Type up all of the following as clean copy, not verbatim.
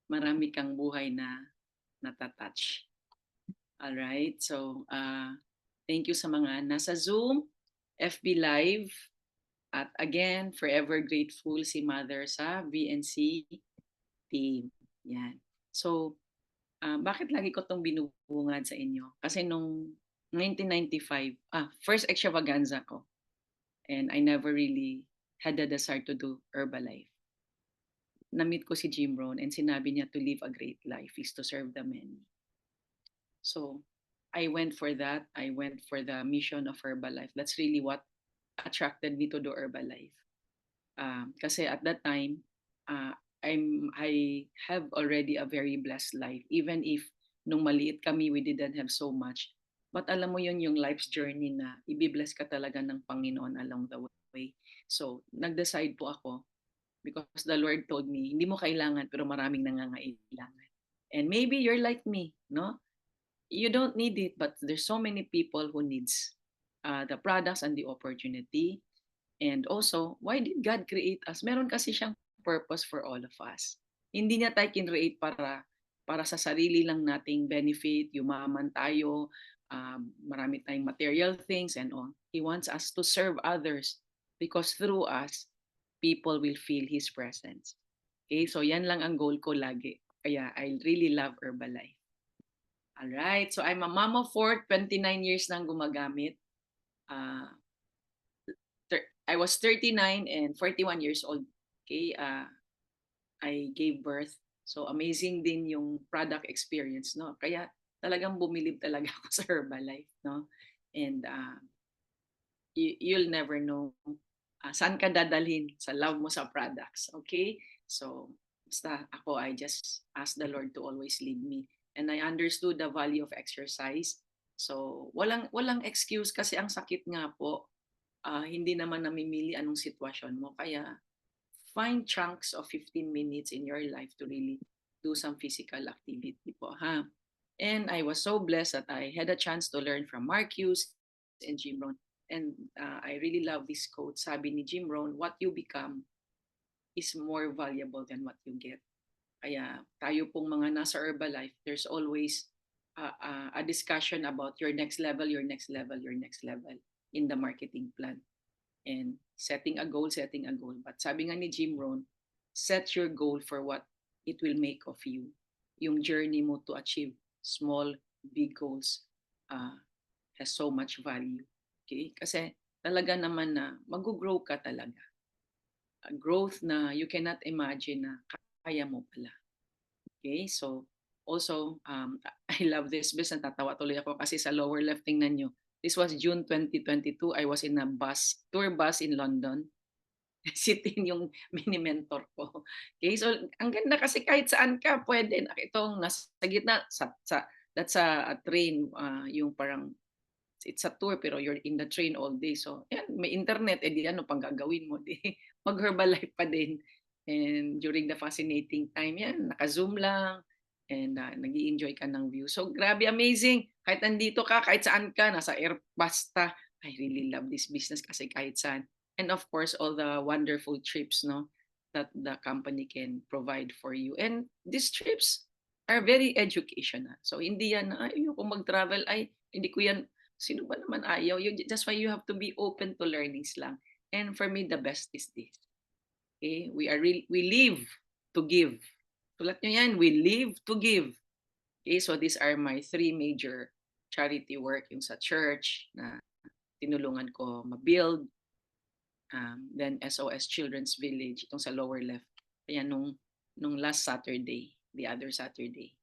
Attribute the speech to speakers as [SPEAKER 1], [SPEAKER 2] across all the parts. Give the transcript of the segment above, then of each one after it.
[SPEAKER 1] marami kang buhay na natatouch. Alright, so thank you sa mga nasa Zoom, FB Live, at again, forever grateful si Mother sa VNC team. Yan. So, bakit lagi ko itong binubungad sa inyo? Kasi nung 1995, first extravaganza ko, and I never really had the desire to do Herbalife. Na-meet ko si Jim Rohn and sinabi niya to live a great life is to serve the many. So, I went for that. I went for the mission of Herbalife. That's really what attracted me to do Herbalife. Kasi at that time, uh, I have already a very blessed life. Even if nung maliit kami, we didn't have so much. But alam mo yun yung life's journey na ibibless ka talaga ng Panginoon along the way. So, nag-decide po ako because the Lord told me, hindi mo kailangan pero maraming nangangailangan. And maybe you're like me, no? You don't need it, but there's so many people who needs the products and the opportunity. And also, why did God create us? Meron kasi siyang purpose for all of us. Hindi niya tayo kinreate para sa sarili lang nating benefit, yumaman tayo, marami tayong material things and all. He wants us to serve others because through us, people will feel His presence. Okay, so yan lang ang goal ko lagi. Kaya I really love Herbalife. Alright, so I'm a mom of four, 29 years nang gumagamit. Uh, I was 39 and 41 years old. Okay, I gave birth. So amazing din yung product experience, no? Kaya talagang bumilib talaga ako sa Herbalife, no? And you'll never know saan ka dadalhin sa love mo sa products, okay? So basta ako, I just ask the Lord to always lead me. And I understood the value of exercise. So walang excuse kasi ang sakit nga po, hindi naman namimili anong sitwasyon mo. Kaya find chunks of 15 minutes in your life to really do some physical activity po, ha? And I was so blessed that I had a chance to learn from Mark Hughes and Jim Rohn. And I really love this quote. Sabi ni Jim Rohn, what you become is more valuable than what you get. Kaya tayo pong mga nasa Herbalife, there's always a discussion about your next level, your next level, your next level in the marketing plan. And setting a goal. But sabi nga ni Jim Rohn, set your goal for what it will make of you. Yung journey mo to achieve small, big goals has so much value. Okay? Kasi talaga naman na mag-grow ka talaga. A growth na you cannot imagine na kaya mo pala. Okay? So, also, I love this business. Natatawa tuloy ako kasi sa lower left, tingnan nyo. This was June 2022. I was in a tour bus in London. Si Tin yung mini-mentor ko. Okay, so ang ganda kasi kahit saan ka pwede. Itong nasa gitna, that's a train, yung parang, it's a tour pero you're in the train all day. So, yan, may internet, di ano pang gagawin mo? Di, mag-Herbalife pa din. And during the fascinating time, yan, naka-Zoom lang, and nag-i-enjoy ka ng view. So, grabe, amazing. Kahit nandito ka, kahit saan ka, nasa air, basta, I really love this business kasi kahit saan. And of course, all the wonderful trips, no, that the company can provide for you. And these trips are very educational. So, hindi yan, ayoko mag-travel, ay, hindi ko yan, sino ba naman ayaw? That's why you have to be open to learnings lang. And for me, the best is this. Okay? We live to give. Tulad nyo yan, we live to give. Okay? So these are my three major charity work. Yung sa church na tinulungan ko ma-build. Then SOS Children's Village, itong sa lower left. Kaya nung last Saturday, the other Saturday,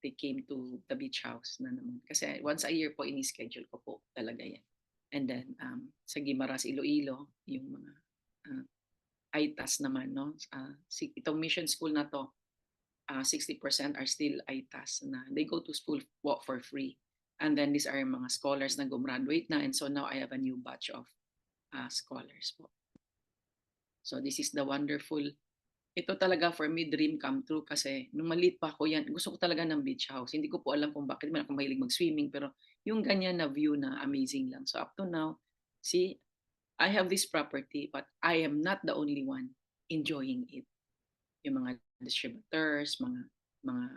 [SPEAKER 1] they came to the beach house na naman. Kasi once a year po, ini-schedule ko po talaga yan. And then sa Guimaras, Iloilo, yung mga ITAS naman, no? Itong mission school na to, 60% are still ITAS na they go to school for free. And then these are mga scholars na gumraduate na, and so now I have a new batch of scholars po. So this is the wonderful, ito talaga for me dream come true kasi nung maliit pa ako yan, gusto ko talaga ng beach house. Hindi ko po alam kung bakit, man ako mahilig mag-swimming, pero yung ganyan na view na amazing lang. So up to now, see, I have this property but I am not the only one enjoying it. Yung mga distributors, mga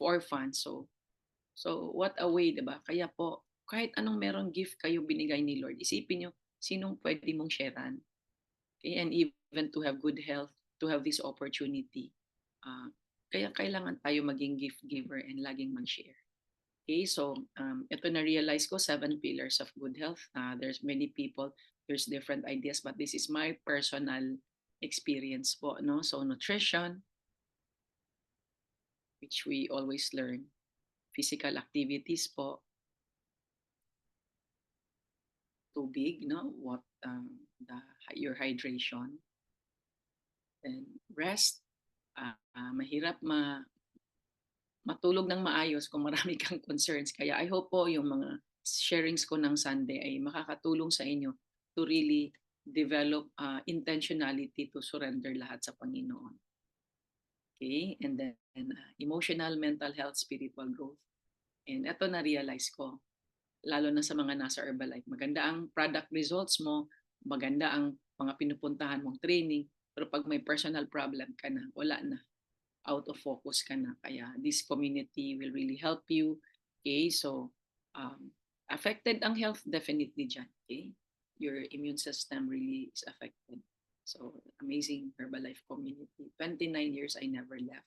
[SPEAKER 1] orphans. So what a way, 'di ba? Kaya po, kahit anong merong gift kayo binigay ni Lord, isipin niyo sinong pwede mong sharean. Okay? And even to have good health, to have this opportunity. Uh, Kaya kailangan tayo maging gift giver and laging mag-share. Okay, so ito na-realize ko, 7 pillars of good health. There's many people, there's different ideas, but this is my personal experience po, no? So nutrition, which we always learn. Physical activities po, tubig, no? Your hydration, then rest. Mahirap matulog ng maayos kung marami kang concerns. Kaya I hope po yung mga sharings ko ng Sunday ay makakatulong sa inyo to really develop intentionality to surrender lahat sa Panginoon. Okay? And then emotional, mental health, spiritual growth. And eto na-realize ko, lalo na sa mga nasa Herbalife, maganda ang product results mo, maganda ang mga pinupuntahan mong training, pero pag may personal problem ka na, wala na, out of focus ka na. Kaya this community will really help you. Okay, so affected ang health definitely dyan. Okay, your immune system really is affected. So amazing Herbalife community. 29 years I never left.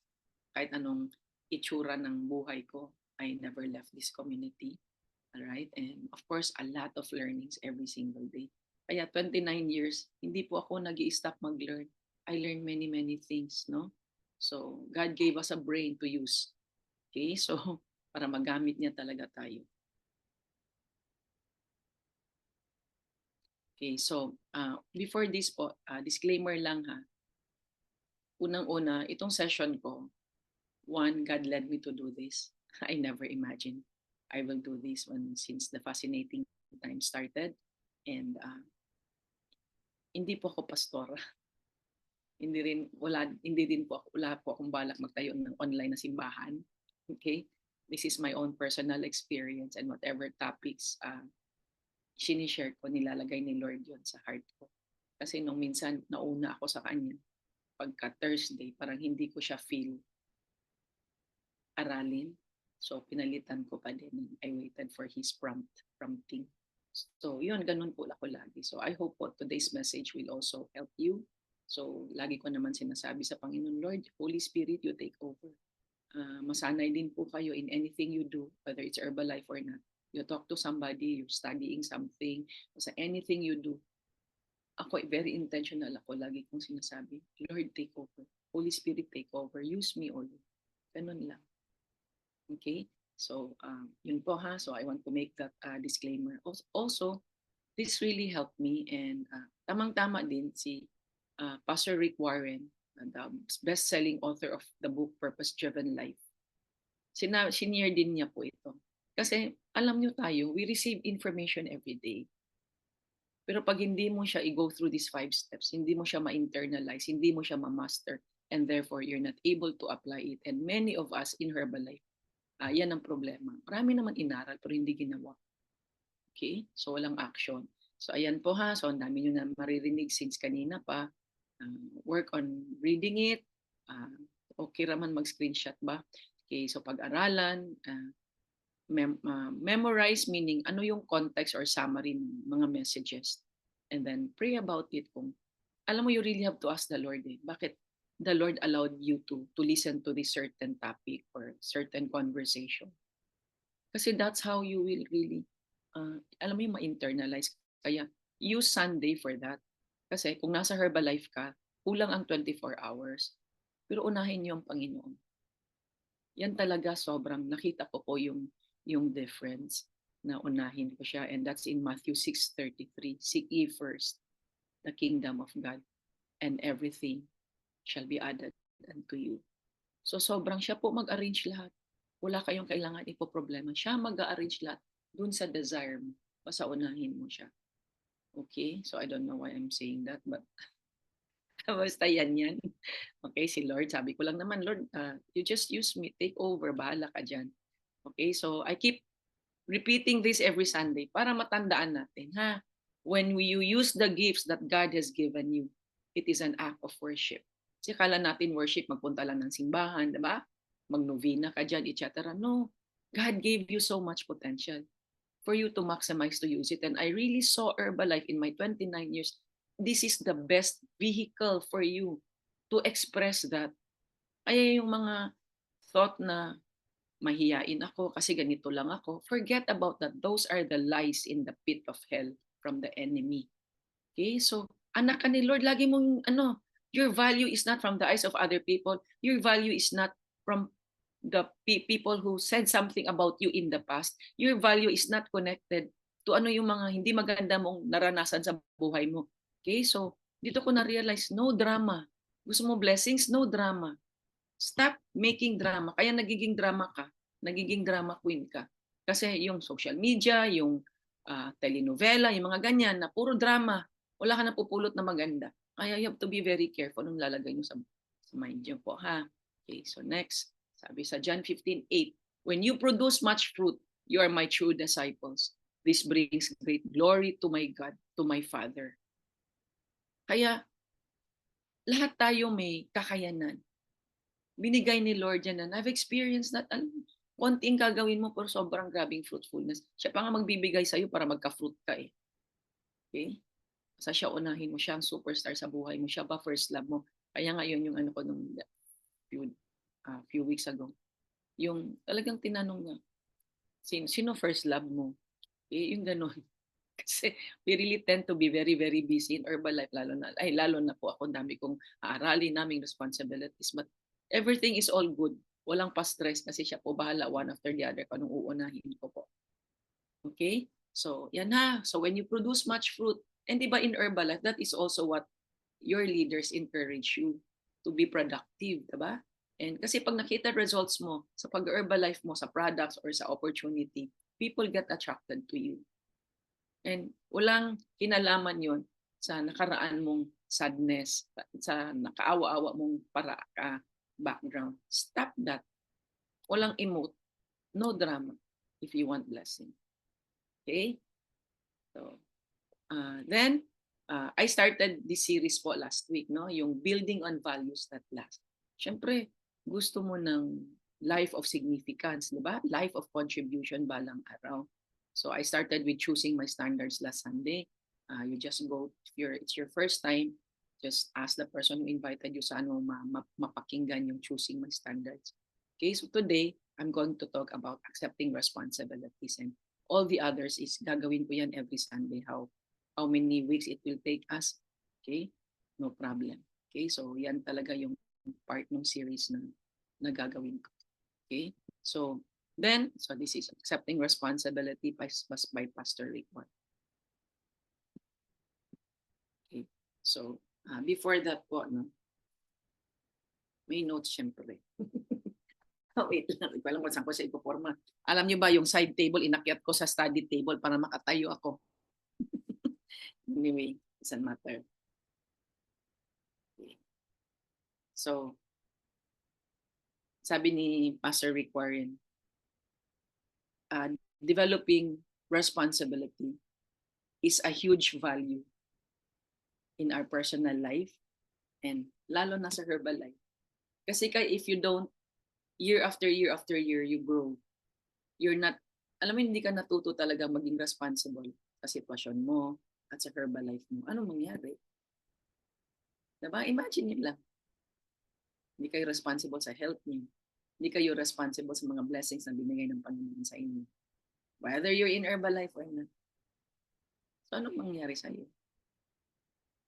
[SPEAKER 1] Kahit anong itsura ng buhay ko, I never left this community. All right, and of course a lot of learnings every single day. Kaya 29 years, hindi po ako nag-i-stop mag-learn. I learned many things, no? So, God gave us a brain to use. Okay? So, para magamit niya talaga tayo. Okay, so before this po, disclaimer lang ha. Unang-una, itong session ko, one, God led me to do this. I never imagined I will do this since the fascinating time started. And hindi po ako pastor. Hindi din po ako, wala po akong balak magtayo ng online na simbahan. Okay? This is my own personal experience, and whatever topics sinishare ko, nilalagay ni Lord yon sa heart ko. Kasi nung minsan nauna ako sa kanya, pagka Thursday, parang hindi ko siya feel aralin. So pinalitan ko pa din. I waited for his prompting. So yun, ganun po ako lagi. So I hope po today's message will also help you. So lagi ko naman sinasabi sa Panginoon, Lord, Holy Spirit, you take over. Masanay din po kayo in anything you do, whether it's Herbalife or not. You talk to somebody, you're studying something, sa anything you do. Ako, very intentional ako. Lagi kong sinasabi, Lord, take over. Holy Spirit, take over. Use me, O Lord. Ganun lang. Okay? So, yun po ha. So, I want to make that disclaimer. Also, this really helped me, and tamang-tama din si Pastor Rick Warren, the best-selling author of the book Purpose Driven Life. Senior din niya po ito. Kasi alam niyo tayo, we receive information every day. Pero pag hindi mo siya i-go through these 5 steps, hindi mo siya ma-internalize, hindi mo siya ma-master, and therefore you're not able to apply it. And many of us in Herbalife, yan ang problema. Marami naman inaral pero hindi ginawa. Okay? So walang action. So ayan po ha. So ang dami nyo na maririnig since kanina pa. Work on reading it. Okay raman mag-screenshot ba? Okay, so pag-aralan, memorize, meaning ano yung context or summary ng mga messages. And then pray about it. Kung alam mo, you really have to ask the Lord bakit the Lord allowed you to listen to this certain topic or certain conversation. Kasi that's how you will really, alam mo yung ma-internalize. Kaya use Sunday for that. Kasi kung nasa Herbalife ka, kulang ang 24 hours. Pero unahin niyo ang Panginoon. Yan talaga sobrang nakita ko po yung difference na unahin ko siya. And that's in Matthew 6:33. Seek ye first the kingdom of God, and everything shall be added unto you. So sobrang siya po mag-arrange lahat. Wala kayong kailangan ipoproblema. Siya mag-arrange lahat dun sa desire mo. Basta unahin mo siya. Okay? So I don't know why I'm saying that, but basta yan. Okay, si Lord, sabi ko lang naman, Lord, you just use me, take over, bahala ka dyan. Okay, so I keep repeating this every Sunday para matandaan natin, ha? When you use the gifts that God has given you, it is an act of worship. Kasi akala natin worship, magpunta lang ng simbahan, di ba? Mag-novena ka dyan, etc. No, God gave you so much potential for you to maximize to use it. And I really saw Herbalife in my 29 years. This is the best vehicle for you to express that. Ay yung mga thought na mahiyain ako kasi ganito lang ako. Forget about that. Those are the lies in the pit of hell from the enemy. Okay? So, anak ka ni Lord, lagi mong your value is not from the eyes of other people. Your value is not from the people who said something about you in the past. Your value is not connected to ano yung mga hindi maganda mong naranasan sa buhay mo. Okay? So, dito ko na-realize, no drama. Gusto mo blessings? No drama. Stop making drama. Kaya nagiging drama ka, nagiging drama queen ka. Kasi yung social media, yung telenovela, yung mga ganyan na puro drama, wala ka napupulot na maganda. Kaya you have to be very careful nung lalagay nyo sa mind nyo po, ha? Okay, so next, sabi sa John 15:8, when you produce much fruit, you are my true disciples. This brings great glory to my God, to my Father. Kaya lahat tayo may kakayanan. Binigay ni Lord yan, and I've experienced that. Konting gagawin mo pero sobrang grabing fruitfulness. Siya pa nga magbibigay sa'yo para magka-fruit ka eh. Okay? Sa siya unahin mo, siya ang superstar sa buhay mo, siya ba first love mo. Kaya ngayon yung ano ko nung few weeks ago, yung talagang tinanong niya, sino first love mo? Eh, yung ganon. Kasi we really tend to be very, very busy in Herbalife, lalo na po ako, dami kong aaralin, naming responsibilities. But everything is all good. Walang pa-stress kasi siya po bahala one after the other kung anong uunahin ko po. Okay? So, yan ha. So, when you produce much fruit, and diba in Herbalife, that is also what your leaders encourage you to be productive, diba? And kasi pag nakita results mo sa pag-Herbalife mo, sa products or sa opportunity, people get attracted to you. And walang kinalaman yon sa nakaraan mong sadness, sa nakaawa-awa mong background. Stop that. Walang emote. No drama if you want blessing. Okay? So, then, I started this series po last week, no? Yung Building on Values That Last. Siyempre, gusto mo ng life of significance, di ba? Life of contribution balang araw. So I started with choosing my standards last Sunday. You just go, it's your first time, just ask the person who invited you sa mapakinggan yung choosing my standards. Okay, so today, I'm going to talk about accepting responsibilities, and all the others is gagawin ko yan every Sunday. How many weeks it will take us? Okay, no problem. Okay, so yan talaga yung part ng series na gagawin ko. Okay, so this is accepting responsibility by Pastor Rick. Okay. So, before that po, no, may notes syempre. Wait lang, hindi ko alam kung saan ko sa ipoporma. Alam niyo ba yung side table, inakyat ko sa study table para makatayo ako. Anyway, doesn't matter. Okay. So, sabi ni Pastor Rick Warren, developing responsibility is a huge value in our personal life and lalo na sa Herbalife. Kasi if you don't, year after year after year, you grow. You're not, alam mo, hindi ka natuto talaga maging responsible sa sitwasyon mo at sa Herbalife mo. Ano mangyari? Diba? Imagine nyo lang. Hindi kayo responsible sa health niyo. Hindi kayo responsible sa mga blessings na binigay ng Panginoon sa inyo. Whether you're in Herbalife or not. So, anong mangyari sa iyo?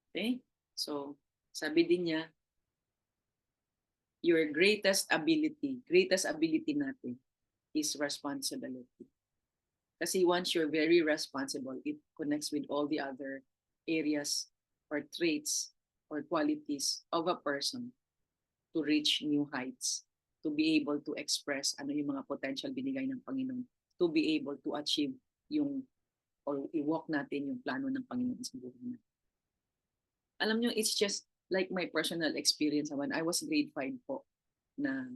[SPEAKER 1] Okay? So, sabi din niya, your greatest ability natin is responsibility. Kasi once you're very responsible, it connects with all the other areas or traits or qualities of a person to reach new heights, to be able to express ano yung mga potential binigay ng Panginoon, to be able to achieve yung or i-walk natin yung plano ng Panginoon sa buhay natin. Alam nyo, it's just like my personal experience when I was grade 5 po, na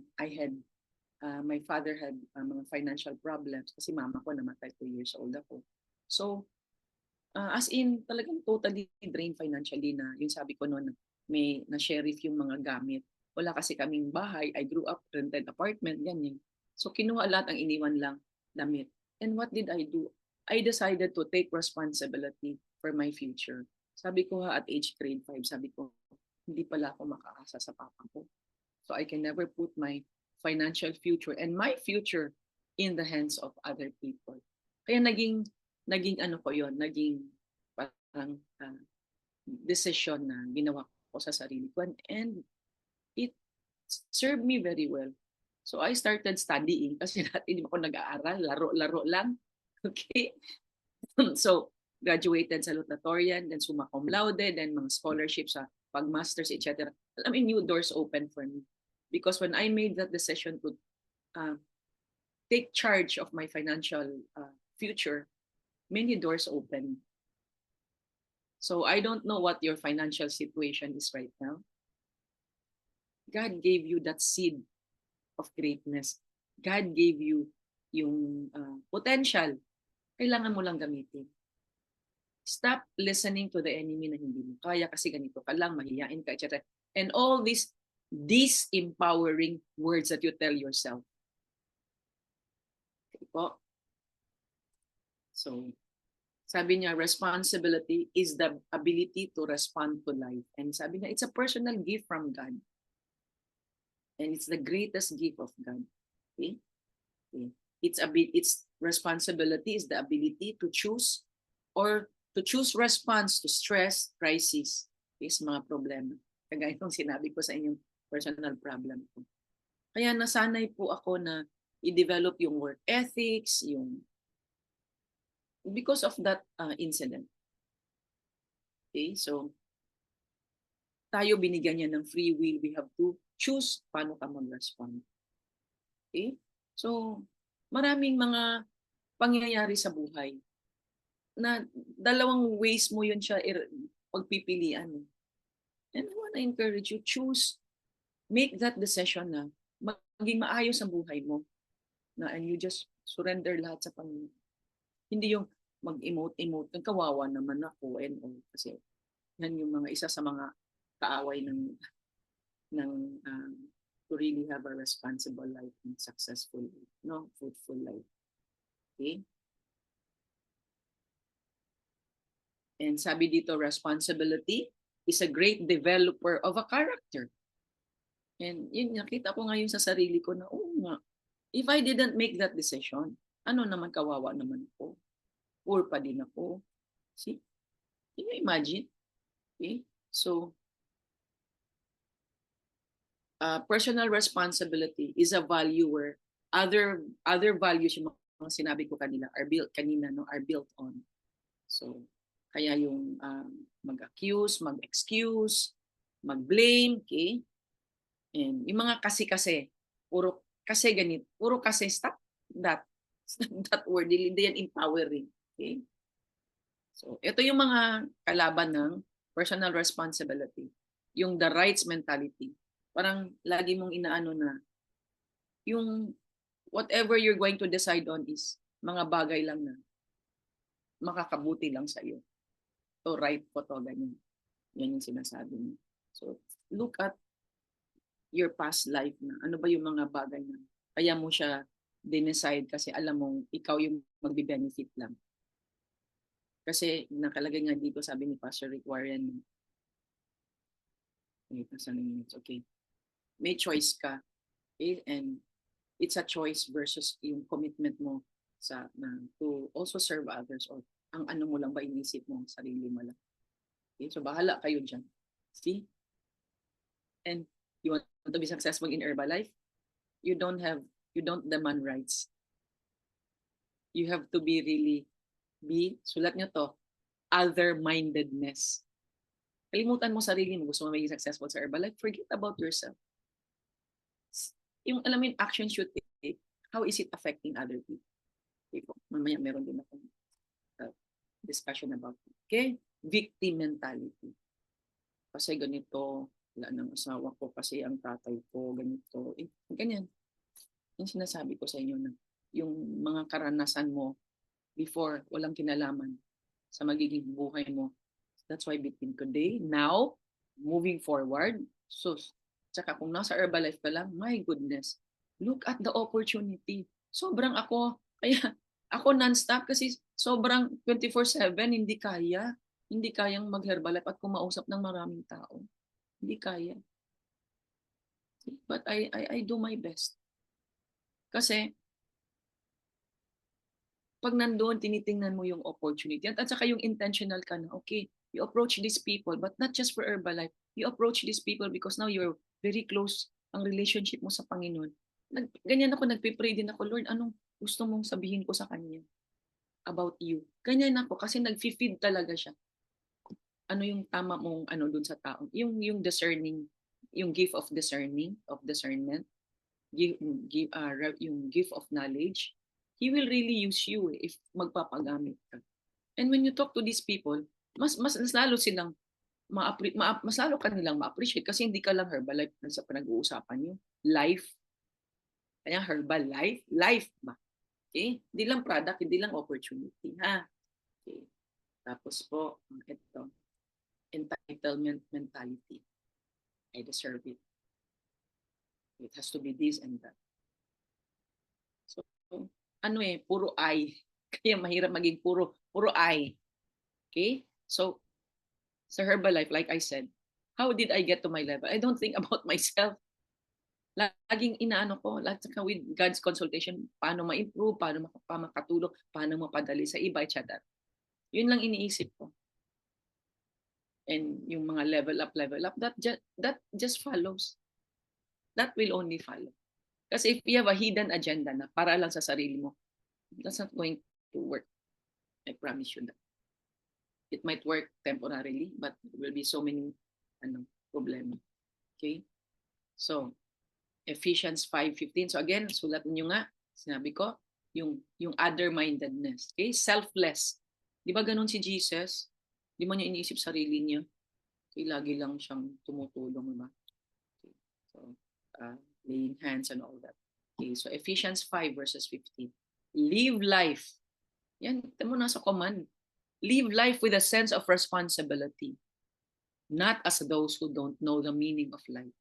[SPEAKER 1] my father had mga financial problems kasi mama ko namatay 2 years old ako. So, as in, talagang totally drained financially na, yung sabi ko noon, may na-sheriff yung mga gamit. Wala kasi kaming bahay. I grew up rented apartment, ganyan. So kinuha lahat ang iniwan lang damit. And what did I do? I decided to take responsibility for my future. Sabi ko at age grade 5, sabi ko, hindi pala ako makaasa sa papa ko. So I can never put my financial future and my future in the hands of other people. Kaya naging ano ko yon, naging parang decision na ginawa ko sa sarili ko, and it served me very well. So I started studying kasi dati hindi ako nag-aaral, laro-laro lang. Okay? So graduated salutatorian, then summa cum laude, then mga scholarships sa pag-masters, etc. I mean, new doors open for me. Because when I made that decision to uh, take charge of my financial future, many doors open. So I don't know what your financial situation is right now. God gave you that seed of greatness. God gave you yung potential. Kailangan mo lang gamitin. Stop listening to the enemy na hindi mo kaya kasi ganito ka lang, mahihain ka, etc. And all these disempowering words that you tell yourself. Okay po? So, sabi niya, responsibility is the ability to respond to life. And sabi niya, it's a personal gift from God. And it's the greatest gift of God. Okay? Okay. It's responsibility is the ability to choose or to choose response to stress, crisis, is mga problema. Kagaya ng sinabi ko sa inyong personal problem ko. Kaya nasanay po ako na i-develop yung work ethics, yung because of that incident. Okay, so tayo binigyan niya ng free will. We have to choose paano ka mag-respond. Okay? So, maraming mga pangyayari sa buhay na dalawang ways mo yun siya pagpipilian. And I want to encourage you, choose, make that decision na maging maayos ang buhay mo. And you just surrender lahat sa Panginoon. Hindi yung mag-emote, kawawa naman ako and all. Kasi yan yung mga isa sa mga kaaway ng to really have a responsible life and successful life, fruitful life. Okay? And sabi dito, responsibility is a great developer of a character. And yun, nakita ko ngayon sa sarili ko na, nga, if I didn't make that decision, ano naman, kawawa naman ako. Poor pa din ako. See? Can you imagine? Okay? So, personal responsibility is a value where other values, yung mga sinabi ko kanina, are built on. So, kaya yung mag-accuse, mag-excuse, mag-blame, okay? And yung mga kasi, puro kasi ganito, puro kasi, stop that word, hindi yan empowering, okay? So, ito yung mga kalaban ng personal responsibility. Yung the rights mentality. Parang lagi mong inaano na yung whatever you're going to decide on is mga bagay lang na makakabuti lang sa iyo. So right po to, ganyan. Yan yung sinasabi niya. So look at your past life na ano ba yung mga bagay na kaya mo siya dinecide kasi alam mong ikaw yung magbe-benefit lang. Kasi nakalagay nga dito, sabi ni Pastor Rick Warren, okay, may choice ka, okay? And it's a choice versus yung commitment mo to also serve others, or ang ano mo lang ba inisip mo, sarili mo lang. Okay? So bahala kayo dyan. See? And you want to be successful in Herbalife? You don't demand rights. You have to sulat nyo to, other-mindedness. Kalimutan mo sarili mo, gusto mo maging successful sa Herbalife, forget about yourself. Yung alam mo yung actions you take, how is it affecting other people? Okay po, mamaya meron din akong discussion about it. Okay? Victim mentality. Kasi ganito, wala ng asawa ko, kasi ang tatay ko, ganito. Ganyan. Yung sinasabi ko sa inyo na yung mga karanasan mo before, walang kinalaman sa magiging buhay mo. That's why between today, now, moving forward, sus, tsaka kung nasa Herbalife ka lang, my goodness, look at the opportunity. Sobrang ako, kaya ako non-stop kasi sobrang 24/7, hindi kaya. Hindi kayang mag-Herbalife at kumausap ng maraming tao. Hindi kaya. But I do my best. Kasi pag nandoon, tinitingnan mo yung opportunity at saka yung intentional ka na, okay, you approach these people, but not just for Herbalife. You approach these people because now you're very close ang relationship mo sa Panginoon. Ganyan ako, nagpe-pray din ako, Lord, anong gusto mong sabihin ko sa Kanya about you? Ganyan ako, kasi nag-feed talaga siya. Ano yung tama mong ano dun sa tao? Yung discerning, yung gift of discernment, give, yung gift of knowledge, He will really use you if magpapagamit ka. And when you talk to these people, mas lalo silang mas lalo ka nilang ma-appreciate kasi hindi ka lang Herbalife sa pinag-uusapan niyo. Life, kaya Herbal life ba? Okay? Hindi lang product, hindi lang opportunity, ha? Okay. Tapos po, ito, entitlement mentality. I deserve it. It has to be this and that. So, ano puro I. Kaya mahirap maging puro I. Okay? So, sa Herbalife, like I said, how did I get to my level? I don't think about myself. Laging inaano ko, with God's consultation, paano ma-improve, paano makatulong, paano mapadali sa iba, etc. Yun lang iniisip ko. And yung mga level up, that just follows. That will only follow. Kasi if you have a hidden agenda na para lang sa sarili mo, that's not going to work. I promise you that. It might work temporarily, but there will be so many problema. Okay? So, Ephesians 5:15. So again, sulat niyo nga, sinabi ko, yung other-mindedness. Okay? Selfless. Di ba ganun si Jesus? Di mo niya iniisip sarili niya. Okay, lagi lang siyang tumutulong, diba? Okay. So, laying hands and all that. Okay, so Ephesians 5 verses 15. Live life. Yan, ito mo nasa command. Live life with a sense of responsibility. Not as those who don't know the meaning of life.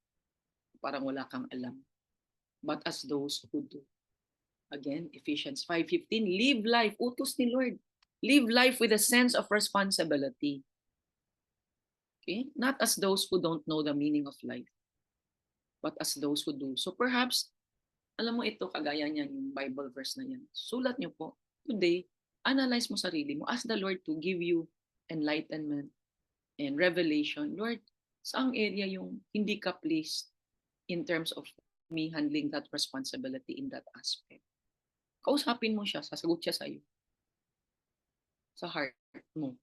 [SPEAKER 1] Parang wala kang alam. But as those who do. Again, Ephesians 5:15. Live life. Utos ni Lord. Live life with a sense of responsibility. Okay? Not as those who don't know the meaning of life. But as those who do. So perhaps, alam mo ito, kagaya niyan, yung Bible verse na yan. Sulat niyo po. Today, analyze mo sarili mo. Ask the Lord to give you enlightenment and revelation. Lord, saang area yung hindi ka pleased in terms of me handling that responsibility in that aspect? Kausapin mo siya, sasagot siya sa'yo. Sa heart mo.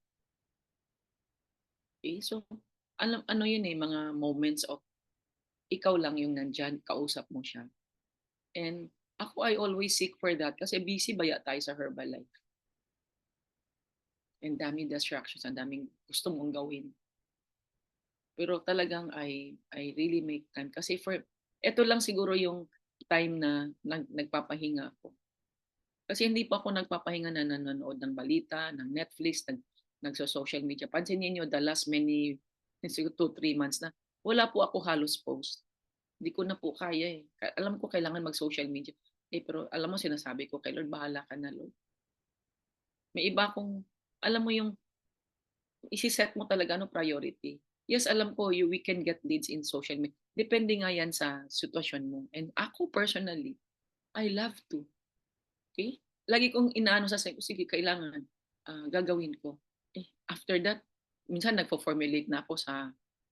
[SPEAKER 1] Okay? So, ano yun mga moments of ikaw lang yung nandyan, kausap mo siya. And ako, I always seek for that kasi busy baya tayo sa Herbalife. And daming distractions, ang daming gusto mong gawin. Pero talagang I really make time. Kasi ito lang siguro yung time na nagpapahinga ako. Kasi hindi pa ako nagpapahinga na nanonood ng balita, ng Netflix, nagso-social media. Pansinin niyo, the last siguro 2-3 months na, wala po ako halos post. Hindi ko na po kaya eh. Alam ko kailangan mag-social media. Pero alam mo, sinasabi ko kay Lord, bahala ka na, Lord. May iba akong, alam mo yung, isi-set mo talaga priority. Yes, alam ko, we can get leads in social media. Depende nga yan sa sitwasyon mo. And ako personally, I love to. Okay? Lagi kong inaano sa ko, sige, kailangan, gagawin ko. After that, minsan nagpo-formulate na ako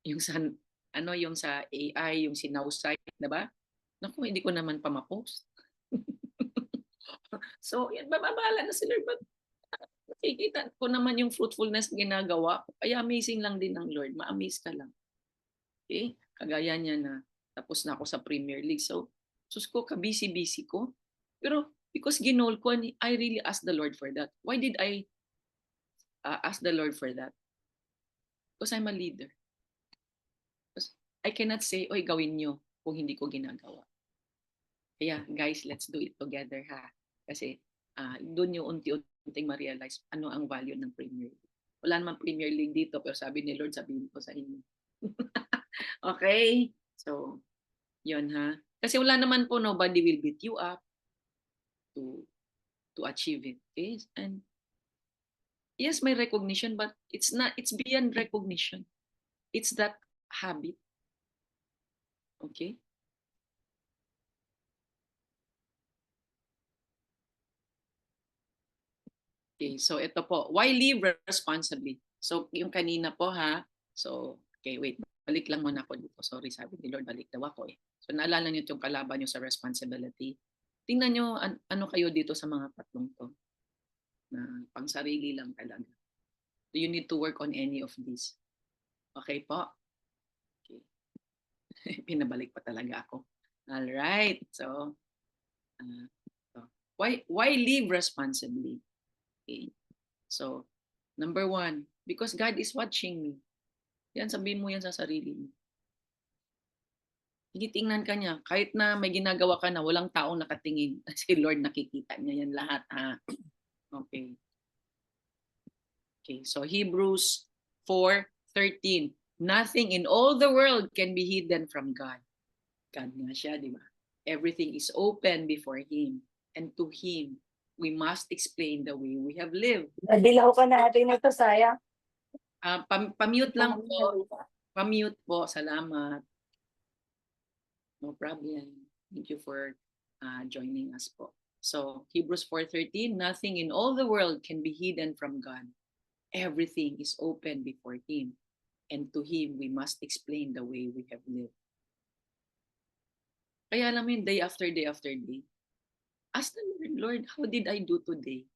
[SPEAKER 1] yung sa AI, yung sinausay, diba? Naku, hindi ko naman pa ma-post. So, yan, babahala na si Lord. But nakikita ko naman yung fruitfulness ginagawa ko. Kaya amazing lang din ng Lord. Ma-amaze ka lang. Okay? Kagaya niya na tapos na ako sa Premier League. So, sus ko, ka-busy-busy ko. Pero because ginol ko, I really asked the Lord for that. Why did I ask the Lord for that? Because I'm a leader. Because I cannot say, oy, gawin nyo kung hindi ko ginagawa. Kaya guys, let's do it together ha. Kasi doon yung unti-unting ma-realize ano ang value ng Premier League. Wala namang Premier League dito, pero sabi ni Lord, sabihin ko sa inyo. Okay? So, yun ha. Kasi wala naman po, nobody will beat you up to achieve it. Okay? And yes, may recognition, but it's beyond recognition. It's that habit. Okay? Okay, so ito po, why live responsibly? So yung kanina po ha, so okay, wait, balik lang muna ako dito. Sorry, sabi ni Lord, balik daw ako eh. So naalala niyo yung kalaban niyo sa responsibility. Tingnan niyo ano kayo dito sa mga tatlong to na pang sarili lang talaga. Do you need to work on any of these? Okay po? Okay. Pinabalik pa talaga ako. All right. So, so why live responsibly? Okay. So, number one, because God is watching me. Yan, sabihin mo yan sa sarili mo. Tinitingnan ka niya. Kahit na may ginagawa ka na walang taong nakatingin. Si Lord nakikita niya yan lahat. Ha? Okay. Okay. So Hebrews 4:13. Nothing in all the world can be hidden from God. God nga siya, di ba? Everything is open before Him. And to Him, we must explain the way we have lived.
[SPEAKER 2] Nadilaw ka natin ito, sayang.
[SPEAKER 1] Pamute lang po. Pamute po. Salamat. No problem. Thank you for joining us po. So, Hebrews 4:13, nothing in all the world can be hidden from God. Everything is open before Him. And to Him, we must explain the way we have lived. Kaya alam mo yun, day after day after day. Ask the Lord, Lord, how did I do today?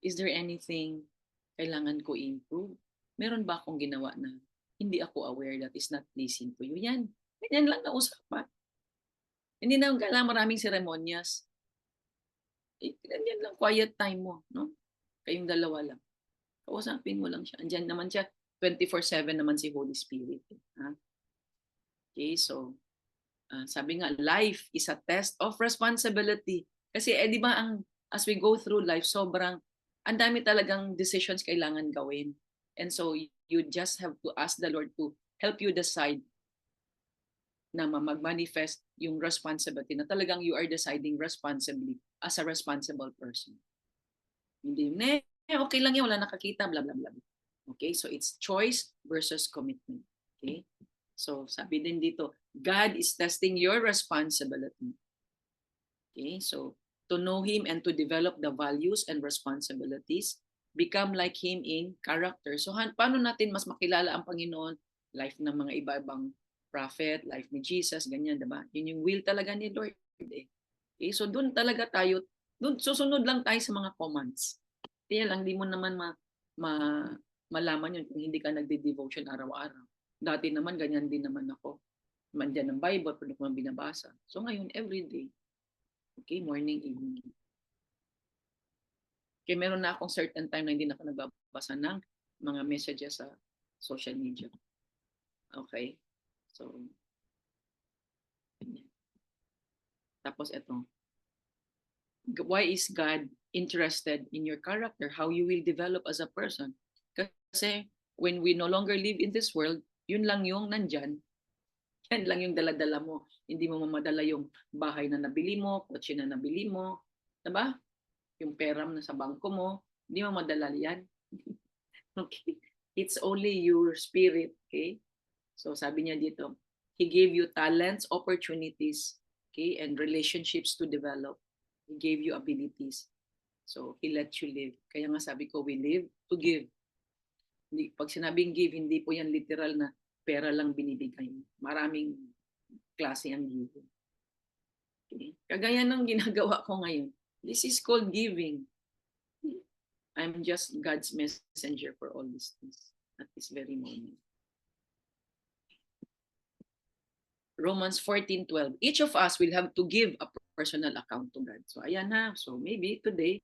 [SPEAKER 1] Is there anything kailangan ko improve? Meron ba akong ginawa na hindi ako aware that is not pleasing to you? Yan. Ganyan lang na usapan. Hindi na kailangan maraming seremonyas. Ganyan lang, quiet time mo. No? Kayong dalawa lang. Kausapin mo lang siya. Andiyan naman siya. 24/7 naman si Holy Spirit. Ha? Okay, so sabi nga, life is a test of responsibility. Kasi di ba as we go through life, sobrang, ang dami talagang decisions kailangan gawin. And so you just have to ask the Lord to help you decide na mag-manifest yung responsibility na talagang you are deciding responsibly as a responsible person. Hindi, okay lang yan, wala nakakita, blah, blah, blah. Okay, so it's choice versus commitment. Okay, so sabi din dito, God is testing your responsibility. Okay, so to know Him and to develop the values and responsibilities, become like Him in character. So paano natin mas makilala ang Panginoon? Life ng mga iba-ibang prophet, life ni Jesus, ganyan, diba? Yun yung will talaga ni Lord. Eh. Okay, so doon talaga tayo, doon susunod lang tayo sa mga commands. Kaya lang, di mo naman malaman yun kung hindi ka nagde-devotion araw-araw. Dati naman, ganyan din naman ako. Mandiyan ng Bible, pero ko binabasa. So ngayon, everyday. Okay, morning, evening. Kaya meron na akong certain time na hindi na ako nagbabasa ng mga messages sa social media. Okay? So, tapos ito. Why is God interested in your character? How you will develop as a person? Kasi when we no longer live in this world, yun lang yung nandyan. Yan lang yung dala-dala mo. Hindi mo mamadala yung bahay na nabili mo, kotse na nabili mo. Diba? Yung pera na sa bangko mo, hindi mo madala yan. Okay? It's only your spirit. Okay? So sabi niya dito, He gave you talents, opportunities, okay, and relationships to develop. He gave you abilities. So He let you live. Kaya nga sabi ko, we live to give. Pag sinabing give, hindi po yan literal na pera lang binibigay. Maraming klase ang giving. Okay? Kagaya ng ginagawa ko ngayon. This is called giving. I'm just God's messenger for all these things at this very moment. Romans 14:12. Each of us will have to give a personal account to God. So ayan na. So maybe today,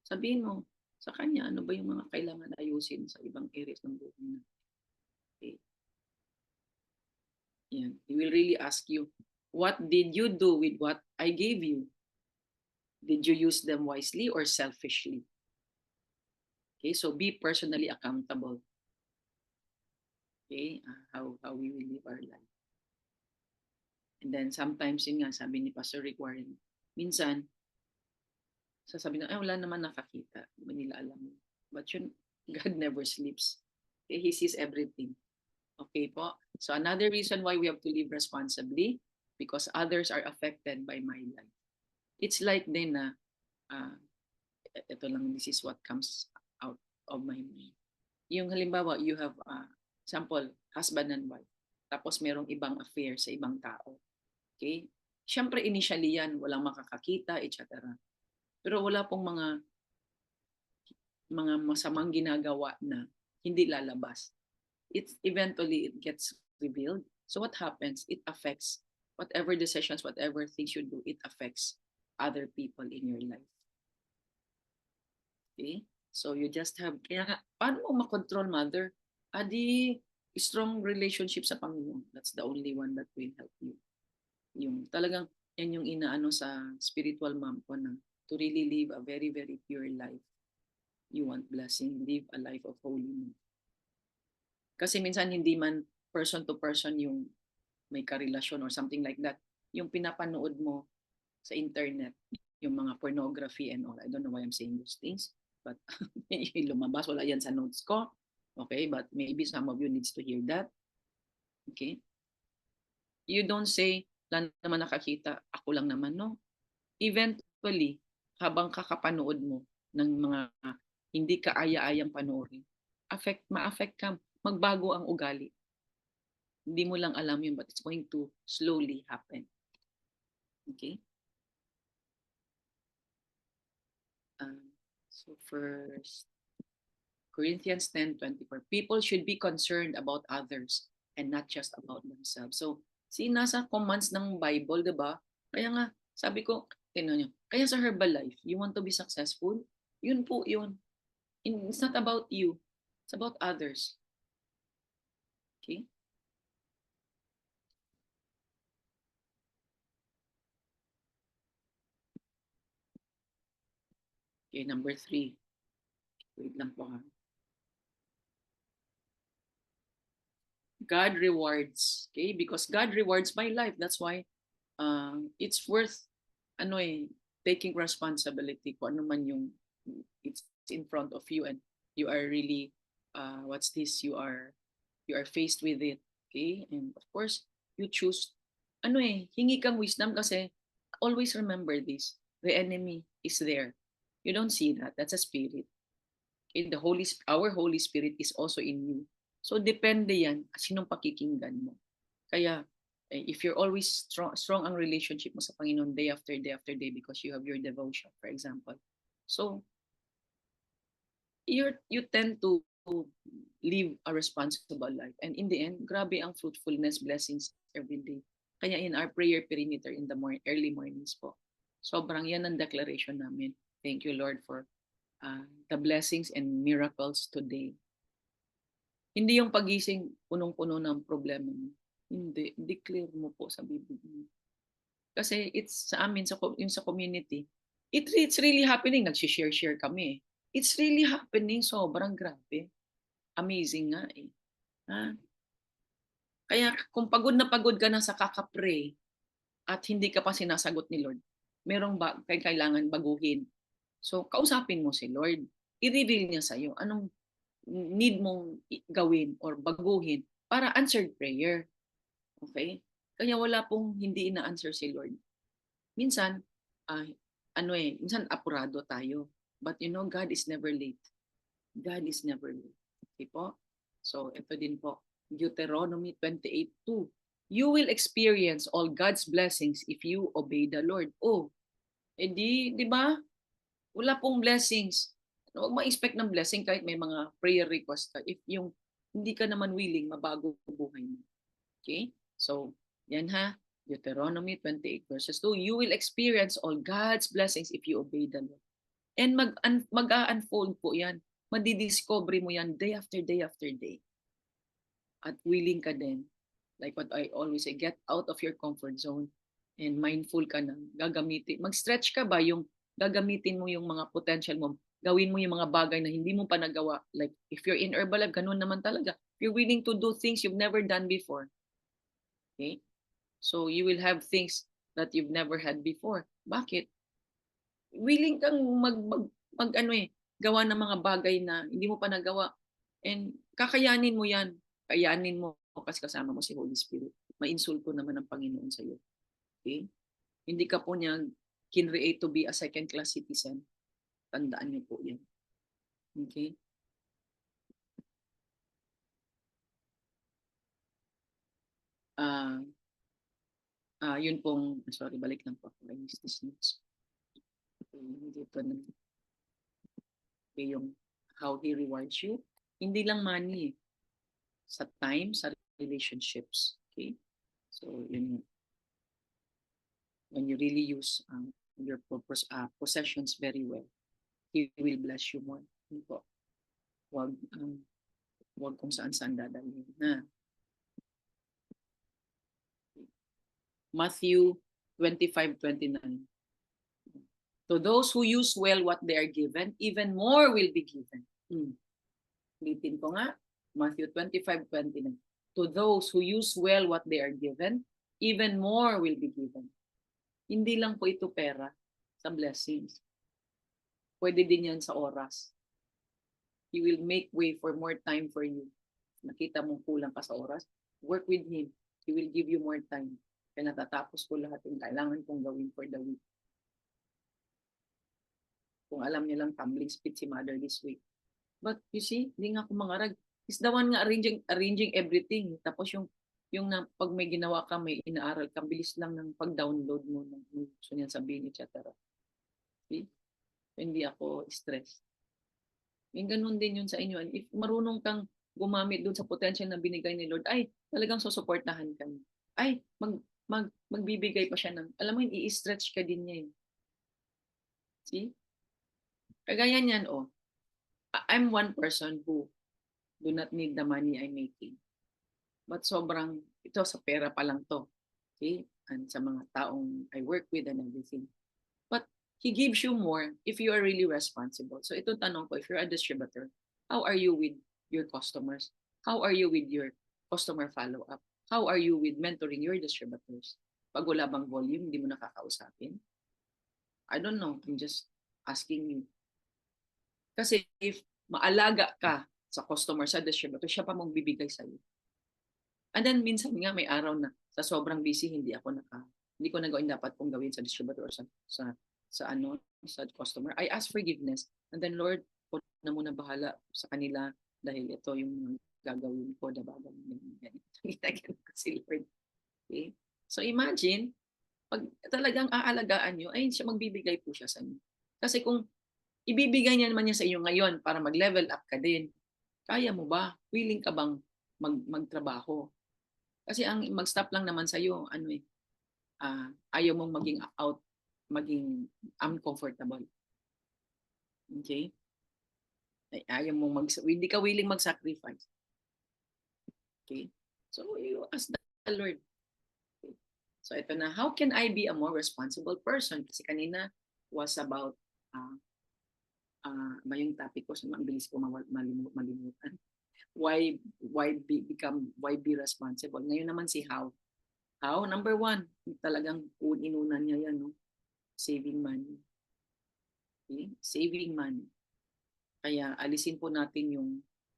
[SPEAKER 1] sabihin mo sa Kanya, ano ba yung mga kailangan ayusin sa ibang areas ng buhay na. Okay. Yan. He will really ask you, what did you do with what I gave you? Did you use them wisely or selfishly? Okay, so be personally accountable. Okay? How we will live our life. And then sometimes, yun nga, sabi ni Pastor Rick Warren, minsan, sasabi na, ay, wala naman nakakita. Di ba nila alam? But yun, God never sleeps. Okay? He sees everything. Okay po? So another reason why we have to live responsibly, because others are affected by my life. It's like din na, ito lang, this is what comes out of my mind. Yung halimbawa, you have, example, husband and wife. Tapos merong ibang affair sa ibang tao. Okay? Siyempre, initially yan, walang makakakita, etc. Pero wala pong mga masamang ginagawa na hindi lalabas. Eventually it gets revealed. So what happens? It affects whatever decisions, whatever things you do, it affects other people in your life. Okay? So you just have, kaya nga, paano mo makontrol, mother? Adi, strong relationship sa Panginoon. That's the only one that will help you. Yung talagang, yan yung inaano sa spiritual mom ko na to really live a very, very pure life. You want blessing, live a life of holiness. Kasi minsan hindi man person to person yung may karelasyon or something like that. Yung pinapanood mo sa internet, yung mga pornography and all. I don't know why I'm saying those things, but lumabas, wala yan sa notes ko. Okay, but maybe some of you needs to hear that. Okay? You don't say, wala naman nakakita, ako lang naman, no? Eventually, habang kakapanood mo ng mga hindi ka aya-ayang panoorin, ma-affect ka, magbago ang ugali. Hindi mo lang alam yun, but it's going to slowly happen. Okay? So first, Corinthians 10:24. People should be concerned about others and not just about themselves. So, nasa commands ng Bible, di ba? Kaya nga, sabi ko, tingnan nyo, kaya sa Herbalife, you want to be successful? Yun po yun. It's not about you. It's about others. Okay? Okay, number 3. Wait lang po ha. God rewards. Okay? Because God rewards my life. That's why it's worth taking responsibility kung ano man yung it's in front of you and you are really you are faced with it. Okay? And of course, you choose hingi kang wisdom kasi always remember this. The enemy is there. You don't see that. That's a spirit. Okay? Our Holy Spirit is also in you. So depende yan sinong pakikinggan mo. Kaya if you're always strong ang relationship mo sa Panginoon day after day because you have your devotion, for example. So you tend to live a responsible life. And in the end, grabe ang fruitfulness, blessings every day. Kaya in our prayer perimeter in the early mornings po, sobrang yan ang declaration namin. Thank you, Lord, for the blessings and miracles today. Hindi yung pagising punong-puno ng problema mo. Hindi. Declare mo po sa Biblia. Kasi it's sa amin, yung sa community, it's really happening. Nag-share kami. It's really happening. Sobrang grabe. Amazing nga eh. Ha? Kaya kung pagod na pagod ka na sa kakapray at hindi ka pa sinasagot ni Lord, merong kailangan baguhin. So, kausapin mo si Lord. I-reveal niya sa'yo anong need mong gawin or baguhin para answered prayer. Okay? Kaya wala pong hindi ina-answer si Lord. Minsan, minsan apurado tayo. But God is never late. God is never late. Okay po? So, ito din po. Deuteronomy 28:2. You will experience all God's blessings if you obey the Lord. Oh, di ba? Wala pong blessings. Huwag ma-expect ng blessing kahit may mga prayer request ka. If yung hindi ka naman willing, mabago buhay mo. Okay? So, yan ha. Deuteronomy 28:2. You will experience all God's blessings if you obey the Lord. And mag-unfold po yan. Madidiscover mo yan day after day after day. At willing ka din. Like what I always say, get out of your comfort zone and mindful ka na gagamitin. Mag-stretch ka ba yung gagamitin mo yung mga potential mo? Gawin mo yung mga bagay na hindi mo pa nagawa. Like if you're in Herbalife, ganun naman talaga. You're willing to do things you've never done before. Okay? So you will have things that you've never had before. Bakit? Willing kang mag ano gawa ng mga bagay na hindi mo pa nagawa. And kakayanin mo yan. Kayanin mo kasi kasama mo si Holy Spirit. Mainsulto naman ang Panginoon sa iyo. Okay? Hindi ka po niya kinreate to be a second-class citizen. Tandaan niyo po yan. Okay? Yun pong, sorry, balik lang po ako. I missed this notes. Dito na. Okay, yung how He rewards you. Hindi lang money. Sa time, sa relationships. Okay? So, yun, when you really use your possessions very well, He will bless you more. Yun po. Wag kung saan-saan dadalhin. Matthew 25:29. To those who use well what they are given, even more will be given. Ulitin ko nga, Matthew 25:29. To those who use well what they are given, even more will be given. Hindi lang po ito pera sa blessings. Pwede din yan sa oras. He will make way for more time for you. Nakita mong kulang ka sa oras, work with Him. He will give you more time. Kaya natatapos ko lahat yung kailangan kong gawin for the week. Kung alam niyo lang, tumbling speed si Mother this week. But you see, hindi nga ako mangarag. He's the one nga arranging everything. Tapos yung na, pag may ginawa ka, may inaaral ka, bilis lang ng pag-download mo ng gusto niyan sabihin, etc. See? Hindi ako stressed. Yung ganun din yun sa inyo. If marunong kang gumamit dun sa potential na binigay ni Lord, ay, talagang susuportahan ka niya. Ay, magbibigay pa siya ng, alam mo yun, i-stretch ka din niya. See? Kagaya niyan, I'm one person who do not need the money I'm making. But sobrang, ito sa pera pa lang to. Okay? And sa mga taong I work with and everything. But He gives you more if you are really responsible. So ito tanong ko, if you're a distributor, how are you with your customers? How are you with your customer follow-up? How are you with mentoring your distributors? Pag wala bang volume, hindi mo nakakausapin? I don't know. I'm just asking you. Kasi if maalaga ka sa customer, sa distributor, siya pa mong bibigay sa iyo. And then minsan nga may araw na sa sobrang busy hindi ko nagawa dapat kong gawin sa distributor sa customer. I ask forgiveness and then Lord, ako na muna bahala sa kanila dahil ito yung gagawin ko, diba? Si Lord. Okay? So imagine, pag talagang aalagaan nyo, ay siya magbibigay po siya sa inyo. Kasi kung ibibigay niya naman niya sa iyo ngayon para mag-level up ka din, kaya mo ba? Willing ka bang magtrabaho? Kasi ang mag-stop lang naman sa iyo, ayaw mong maging uncomfortable. Okay? Ayaw mong hindi ka willing mag-sacrifice. Okay? So you ask the Lord. Okay. So ito na, how can I be a more responsible person? Kasi kanina was about yung topic ko, ang bilis ko malimutan. Why be responsible? Ngayon naman si how. How? Number 1, talagang inunan niya yan, no? Saving money. Okay? Saving money. Kaya alisin po natin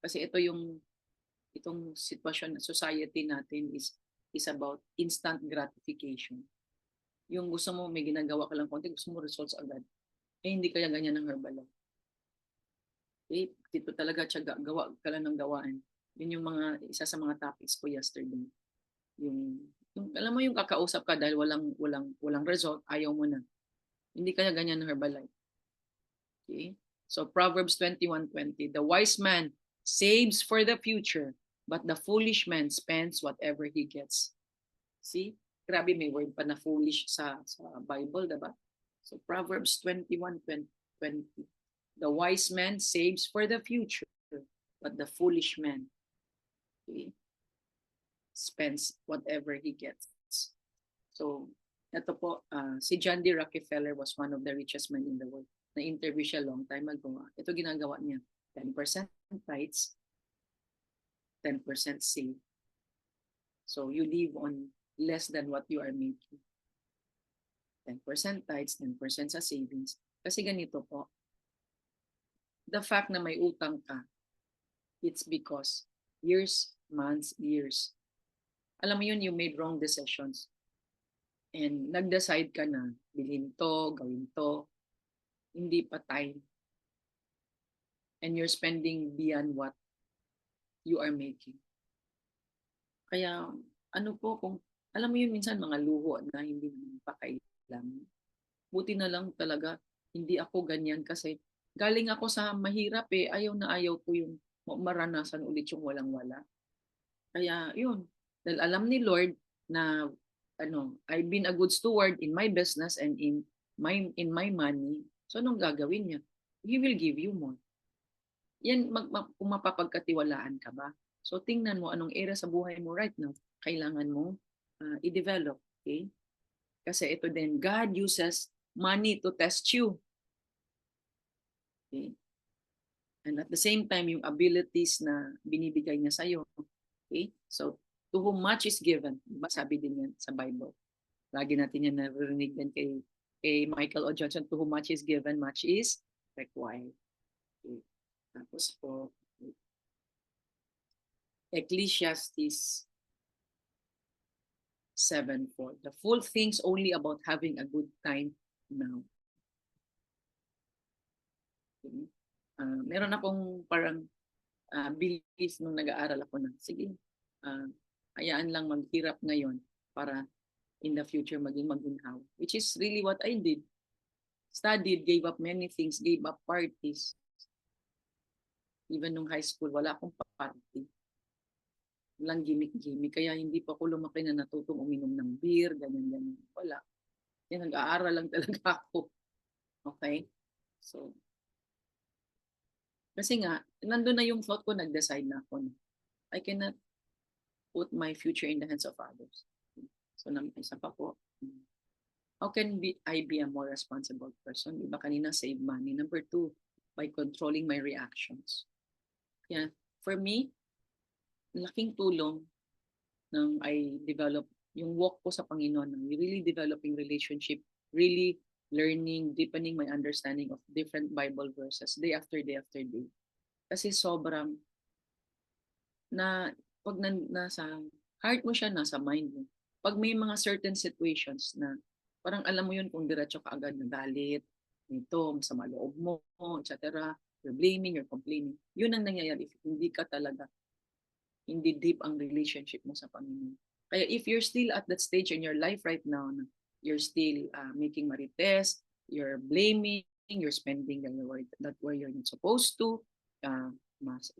[SPEAKER 1] kasi itong sitwasyon, society natin is about instant gratification. Yung gusto mo, may ginagawa ka lang konti, gusto mo results agad. Hindi kaya ganyan ng Herbalife. Okay? Dito talaga gawa ka lang ng gawaan. Yun yung isa sa mga topics ko yesterday. Yung alam mo yung kakausap ka dahil walang result, ayaw mo na. Hindi kaya ganyan ng Herbalife. Okay? So Proverbs 21:20, the wise man saves for the future, but the foolish man spends whatever he gets. See? Grabe, may word pa na foolish sa Bible, diba? So Proverbs 21:20. The wise man saves for the future, but the foolish man spends whatever he gets. So, ito po, si John D. Rockefeller was one of the richest men in the world. Na-interview siya long time ago. Ito ginagawa niya. 10% tithes, 10% save. So you live on less than what you are making. 10% tithes, 10% sa savings. Kasi ganito po, the fact na may utang ka, it's because years, months, years. Alam mo yun, you made wrong decisions. And nag-decide ka na, bilhin to, gawin to, hindi pa time. And you're spending beyond what you are making. Kaya, ano po, kung, alam mo yun, minsan mga luho na hindi naman pa kailangan. Buti na lang talaga, hindi ako ganyan kasi galing ako sa mahirap ayaw na ayaw ko yung maranasan ulit yung walang-wala. Kaya yun, dahil alam ni Lord na I've been a good steward in my business and in my money. So anong gagawin niya? He will give you more. Yan kung mapapagkatiwalaan ka ba. So tingnan mo anong area sa buhay mo right now kailangan mo i-develop, okay? Kasi ito din, God uses money to test you. Okay? And at the same time, yung abilities na binibigay niya sa'yo. Okay? So, to whom much is given. Diba sabi din yan sa Bible. Lagi natin yan narinig din kay Michael O. Johnson, to whom much is given, much is required. Okay. Tapos po, Ecclesiastes 7:4. The full thing's only about having a good time now. Okay. Meron akong parang belief nung nag-aaral ako na, sige, hayaan lang maghirap ngayon para in the future maging maginhawa. Which is really what I did. Studied, gave up many things, gave up parties. Even nung high school, wala akong party. Walang gimmick-gimmick. Kaya hindi pa ako lumaki na natutong uminom ng beer, ganyan-ganyan. Wala. Yan, nag-aaral lang talaga ako. Okay? So, kasi nga, nandun na yung thought ko, nag-decide na ako na I cannot put my future in the hands of others. So, isa pa po, how can I be a more responsible person? Iba kanina, save money. Number 2, by controlling my reactions. Yeah, for me, laking tulong nang I develop yung walk ko sa Panginoon, really developing relationship, really learning, deepening my understanding of different Bible verses day after day after day. Kasi sobrang pag nasa heart mo siya, nasa mind mo. Pag may mga certain situations na parang alam mo yun kung diretso ka agad na galit, ito, masama loob mo, etc. You're blaming, you're complaining. Yun ang nangyayari if hindi ka talaga, hindi deep ang relationship mo sa Panginoon. Kaya if you're still at that stage in your life right now, you're still making marites, you're blaming, you're spending that where you're not supposed to,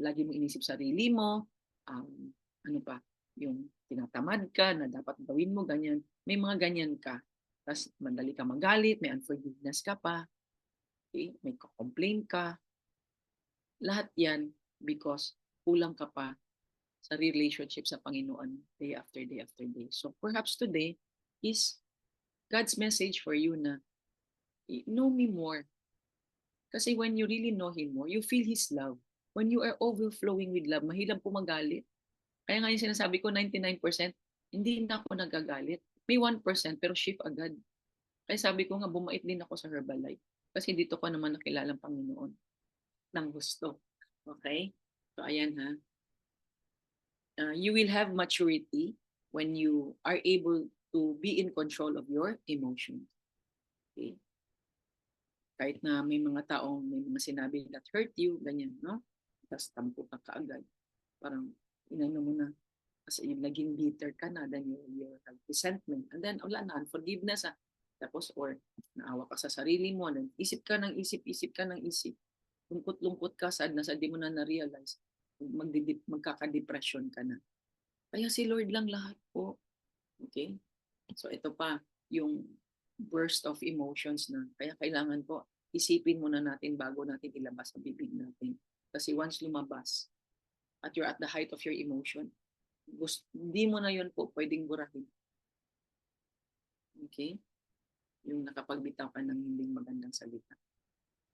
[SPEAKER 1] lagi mo inisip sarili mo, ano pa, yung tinatamad ka na dapat gawin mo ganyan, may mga ganyan ka. Tapos madali ka magalit, may unforgiveness ka pa, okay? May complain ka. Lahat yan because kulang ka pa sa relationship sa Panginoon day after day after day. So perhaps today is God's message for you na know me more. Kasi when you really know Him more, you feel His love. When you are overflowing with love, mahirap po magalit. Kaya nga yung sinasabi ko, 99%, hindi na ako nagagalit. May 1% pero shift agad. Kaya sabi ko nga, bumait din ako sa Herbalife. Kasi dito ko naman nakilala ang Panginoon ng gusto. Okay? So ayan ha. You will have maturity when you are able to be in control of your emotions. Okay? Kahit na may mga taong may mga sinabi that hurt you, ganyan, no? Tapos tampo ka kaagad. Parang inano mo na kasi yung naging bitter ka na, then you have resentment. And then, wala na, unforgiveness. Tapos, or naawa ka sa sarili mo, then isip ka ng isip ka ng isip. Lungkot-lungkot ka, sad na sad, di mo na na-realize. Magkaka-depression ka na. Kaya si Lord lang lahat po. Okay? So, ito pa, yung burst of emotions na. Kaya kailangan po, isipin muna natin bago natin ilabas sa bibig natin. Kasi once lumabas, at you're at the height of your emotion, hindi mo na yun po pwedeng burahin. Okay? Yung nakapagbitaw ka ng hindi magandang salita.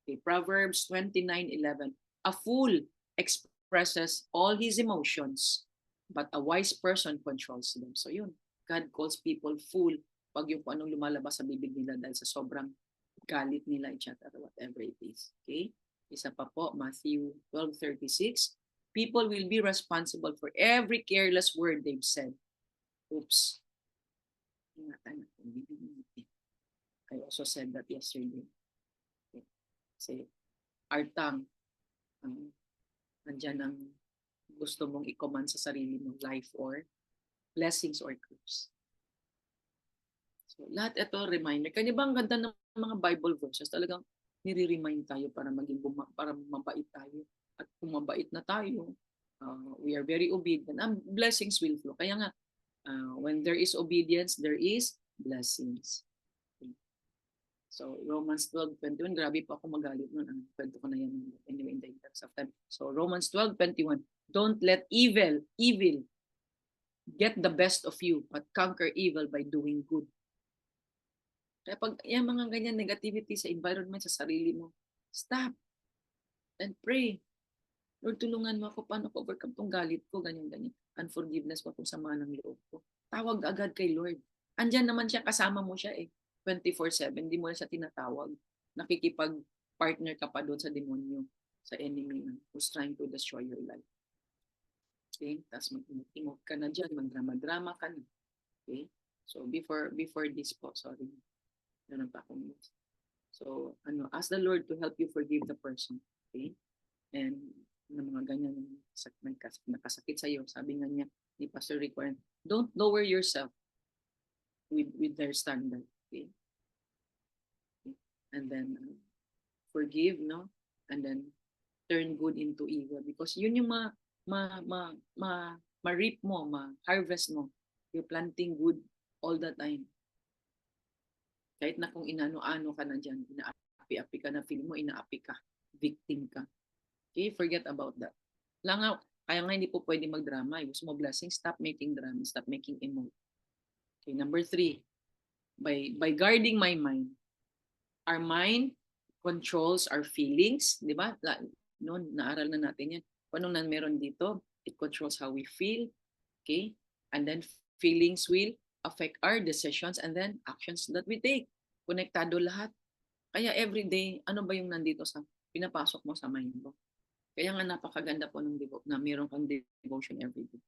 [SPEAKER 1] Okay, Proverbs 29:11. A fool expresses expresses all his emotions, but a wise person controls them. So yun, God calls people fool pag yung kung anong lumalabas sa bibig nila dahil sa sobrang galit nila, etc., whatever it is. Okay? Isa pa po, Matthew 12:36. People will be responsible for every careless word they've said. Oops. Ingatan natin. I also said that yesterday. Okay. Kasi our tongue, nandyan ang gusto mong i-command sa sarili mo, life or blessings or curse. So, lahat ito, reminder. Kanya ba ang ganda ng mga Bible verses? Talagang nire-remind tayo para maging para mabait tayo. At kung mabait na tayo, we are very obedient, and blessings will flow. Kaya nga, when there is obedience, there is blessings. So, Romans 12:21, grabe pa ako magalit nun. Kwento ko na yan anyway in the interest of time. So, Romans 12:21, don't let evil get the best of you, but conquer evil by doing good. Kaya pag yung mga ganyan negativity sa environment, sa sarili mo, stop and pray. Lord, tulungan mo ako paano ko overcome tong galit ko, ganyan-ganyan. Unforgiveness ko, itong sama ng loob ko. Tawag agad kay Lord. Andyan naman siya, kasama mo siya 24/7, hindi mo na siya tinatawag. Nakikipag-partner ka pa doon sa demonyo, sa enemy who's trying to destroy your life. Okay? Tapos mag-imog ka na dyan, magdrama-drama ka na. Okay? So, before this po, sorry. Meron pa akong news. So, ask the Lord to help you forgive the person. Okay? And ng mga ganyan nakasakit sa iyo, sabi nga niya ni Pastor Rick Warren, don't lower yourself with their standard. Okay? And then forgive, no? And then turn good into evil, because yun yung ma-reap mo, ma-harvest mo. You're planting good all the time. Kahit na kung inano-ano ka na dyan, inaapi-api ka na, feel mo inaapi ka, victim ka. Okay, forget about that. Kaya nga hindi po pwede magdrama. Gusto mo blessing, stop making drama, stop making emote. Okay, number 3, by guarding my mind. Our mind controls our feelings, di ba? Noon, naaral na natin yan. Kung anong meron dito, it controls how we feel, okay? And then feelings will affect our decisions and then actions that we take. Konektado lahat. Kaya everyday, ano ba yung nandito sa pinapasok mo sa mind mo? Kaya nga napakaganda po ng na meron kang devotion everyday.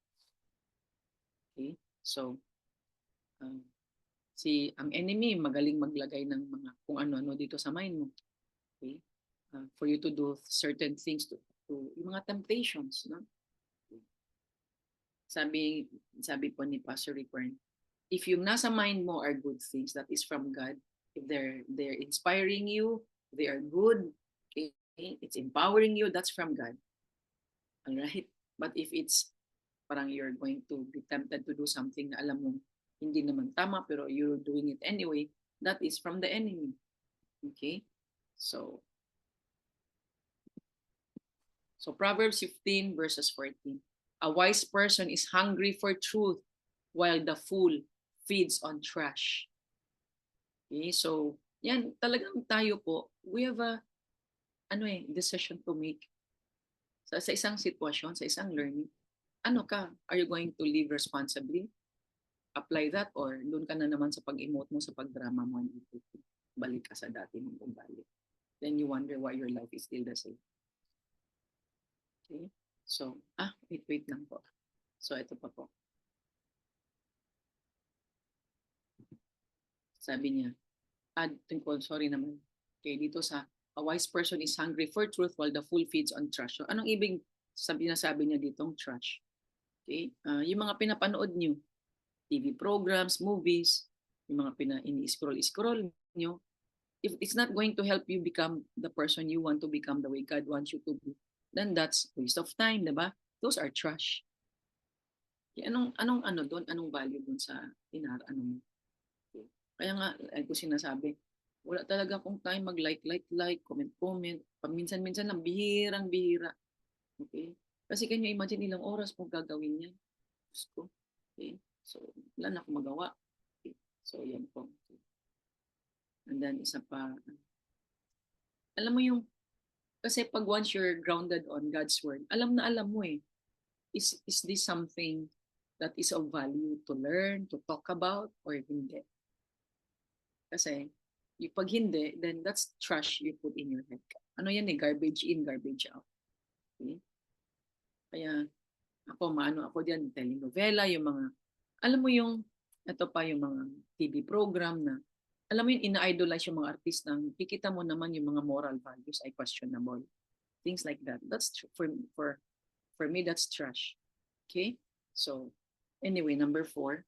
[SPEAKER 1] Okay? So, ang enemy magaling maglagay ng mga kung ano-ano dito sa mind mo. Okay? For you to do certain things to yung mga temptations, no? Sabi po ni Pastor Rick Warren, if yung nasa mind mo are good things, that is from God. If they're inspiring you, they are good, okay? It's empowering you, that's from God. All right? But if it's parang you're going to be tempted to do something na alam mo hindi naman tama pero you're doing it anyway, that is from the enemy. Okay? So Proverbs 15 verses 14. A wise person is hungry for truth while the fool feeds on trash. Okay? So, yan, talagang tayo po, we have a decision to make. Sa isang sitwasyon, sa isang learning, are you going to live responsibly? Apply that, or doon ka na naman sa pag-emote mo, sa pagdrama mo, balik ka sa dati mong ugali. Then you wonder why your life is still the same. Okay? So, wait lang po. So, ito pa po. Sabi niya, sorry naman. Okay, dito sa, a wise person is hungry for truth while the fool feeds on trash. So, anong ibig sabi niya ditong trash? Okay? Yung mga pinapanood niyo, TV programs, movies, yung mga ini-scroll nyo, if it's not going to help you become the person you want to become, the way God wants you to be, then that's waste of time, diba? Those are trash. Okay, anong value doon sa mo? Okay. Kaya nga, ko sinasabi, wala talaga akong time mag-like, comment. Paminsan-minsan lang, bihirang-bihira. Okay? Kasi can you imagine ilang oras mo gagawin yan? Diyos ko. Okay? So, wala na akong magawa. Okay? So, yan po. Okay. And then, isa pa. Alam mo yung, Kasi pag once you're grounded on God's word, alam na alam mo eh. Is this something that is of value to learn, to talk about, or hindi? Kasi pag hindi, then that's trash you put in your head. Ano yan eh, garbage in, garbage out. Okay? Kaya ako, maano ako diyan, telenovela, yung mga, alam mo yung, ito pa yung mga TV program na, alam mo yung ina-idolize yung mga artistang, kikita mo naman yung mga moral values ay questionable. Things like that. That's for me, that's trash. Okay? So, anyway, number 4,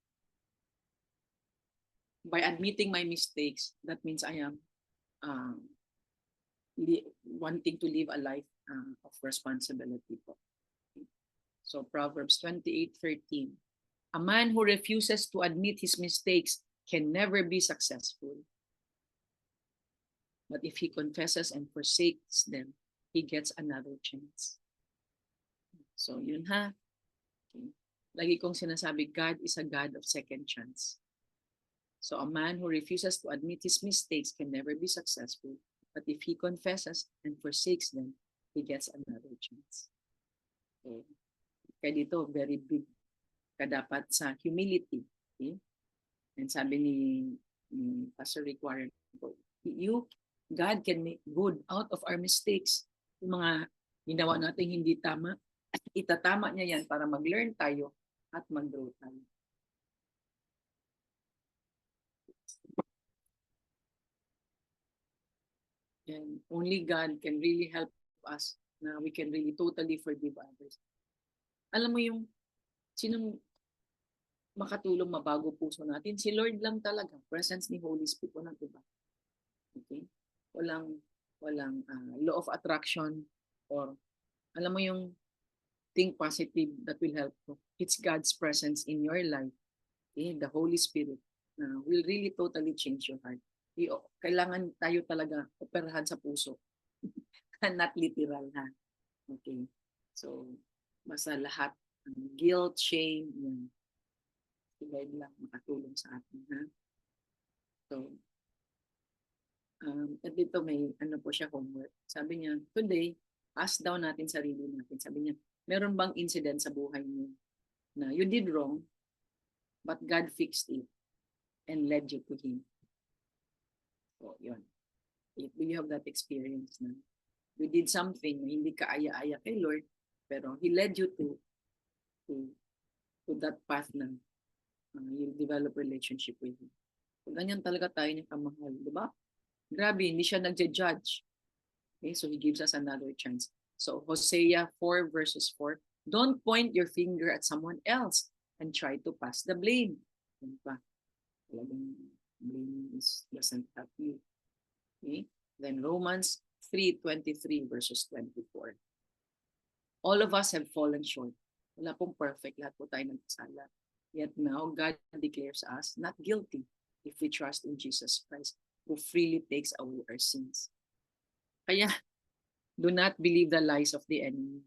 [SPEAKER 1] by admitting my mistakes, that means I am um, wanting to live a life of responsibility po. So Proverbs 28:13. A man who refuses to admit his mistakes can never be successful. But if he confesses and forsakes them, he gets another chance. So yun ha. Okay. Lagi kong sinasabi, God is a God of second chance. So a man who refuses to admit his mistakes can never be successful. But if he confesses and forsakes them, he gets another chance. Okay. Kaya dito, very big ka dapat sa humility. Okay? And sabi ni Pastor Rick Warren, God can make good out of our mistakes. Yung mga ginawa natin hindi tama, itatama niya yan para mag-learn tayo at mag-grow tayo. And only God can really help us na we can really totally forgive others. Alam mo yung sinong makatulong mabago puso natin? Si Lord lang talaga. Presence ni Holy Spirit, walang iba. Okay? Walang law of attraction or alam mo yung think positive that will help you. It's God's presence in your life. Okay? The Holy Spirit will really totally change your heart. Kailangan tayo talaga operahan sa puso. Not literal ha. Okay. So, basta lahat guilt, shame, yan. Si God lang makatulong sa atin ha. So, at dito may ano po siya homework. Sabi niya, today, ask daw natin sarili natin. Sabi niya, meron bang incident sa buhay niyo na you did wrong, but God fixed it and led you to Him? So, yun. Do you have that experience na you did something na hindi ka aya-aya kay Lord, pero He led you to that path na you'll develop relationship with Him. So, ganyan talaga tayo niya kamahal, di ba? Grabe, hindi siya nagja-judge. Okay, so He gives us another chance. So Hosea 4 verses 4, don't point your finger at someone else and try to pass the blame. Yan pa. Talagang blame doesn't help you. Okay? Then Romans 3:23 verses 24. All of us have fallen short. Wala pong perfect. Lahat po tayo nagkasala. Yet now, God declares us not guilty if we trust in Jesus Christ, who freely takes away our sins. Kaya, do not believe the lies of the enemy.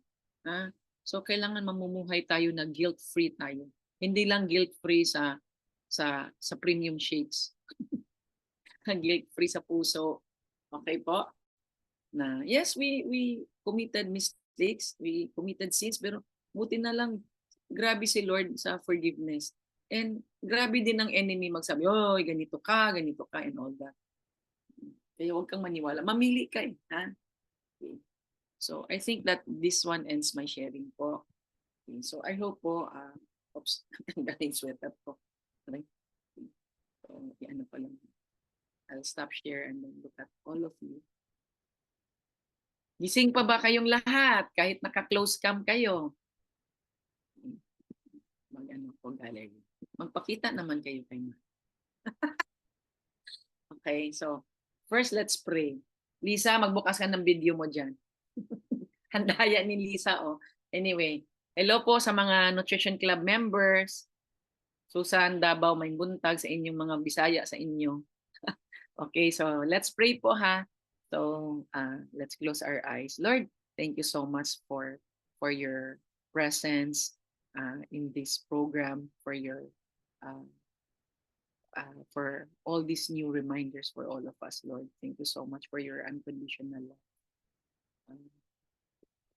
[SPEAKER 1] So, kailangan mamumuhay tayo na guilt-free tayo. Hindi lang guilt-free sa premium shakes. Guilt-free sa puso. Okay po? Na, yes, we committed mistakes, we committed sins, pero buti na lang, grabe si Lord sa forgiveness. And grabe din ang enemy magsabi, oh, ganito ka, and all that. Kaya huwag kang maniwala. Mamili ka eh. Ha? Okay. So, I think that this one ends my sharing po. Okay. So, I hope po, oops, ang galing sweater po. Okay. So, ano pa lang. I'll stop share and then look at all of you. Gising pa ba kayong lahat? Kahit naka-close cam kayo. Mag-ano po, gallery. Magpakita naman kayo kayo. Okay, so first let's pray. Lisa, magbukas ka ng video mo dyan. Handaya ni Lisa, oh. Anyway, hello po sa mga Nutrition Club members. Susan, Davao, may buntag sa inyong mga Bisaya sa inyo. Okay, so let's pray po ha. So let's close our eyes. Lord, thank you so much for your presence in this program, for all these new reminders for all of us, Lord. Thank you so much for your unconditional love.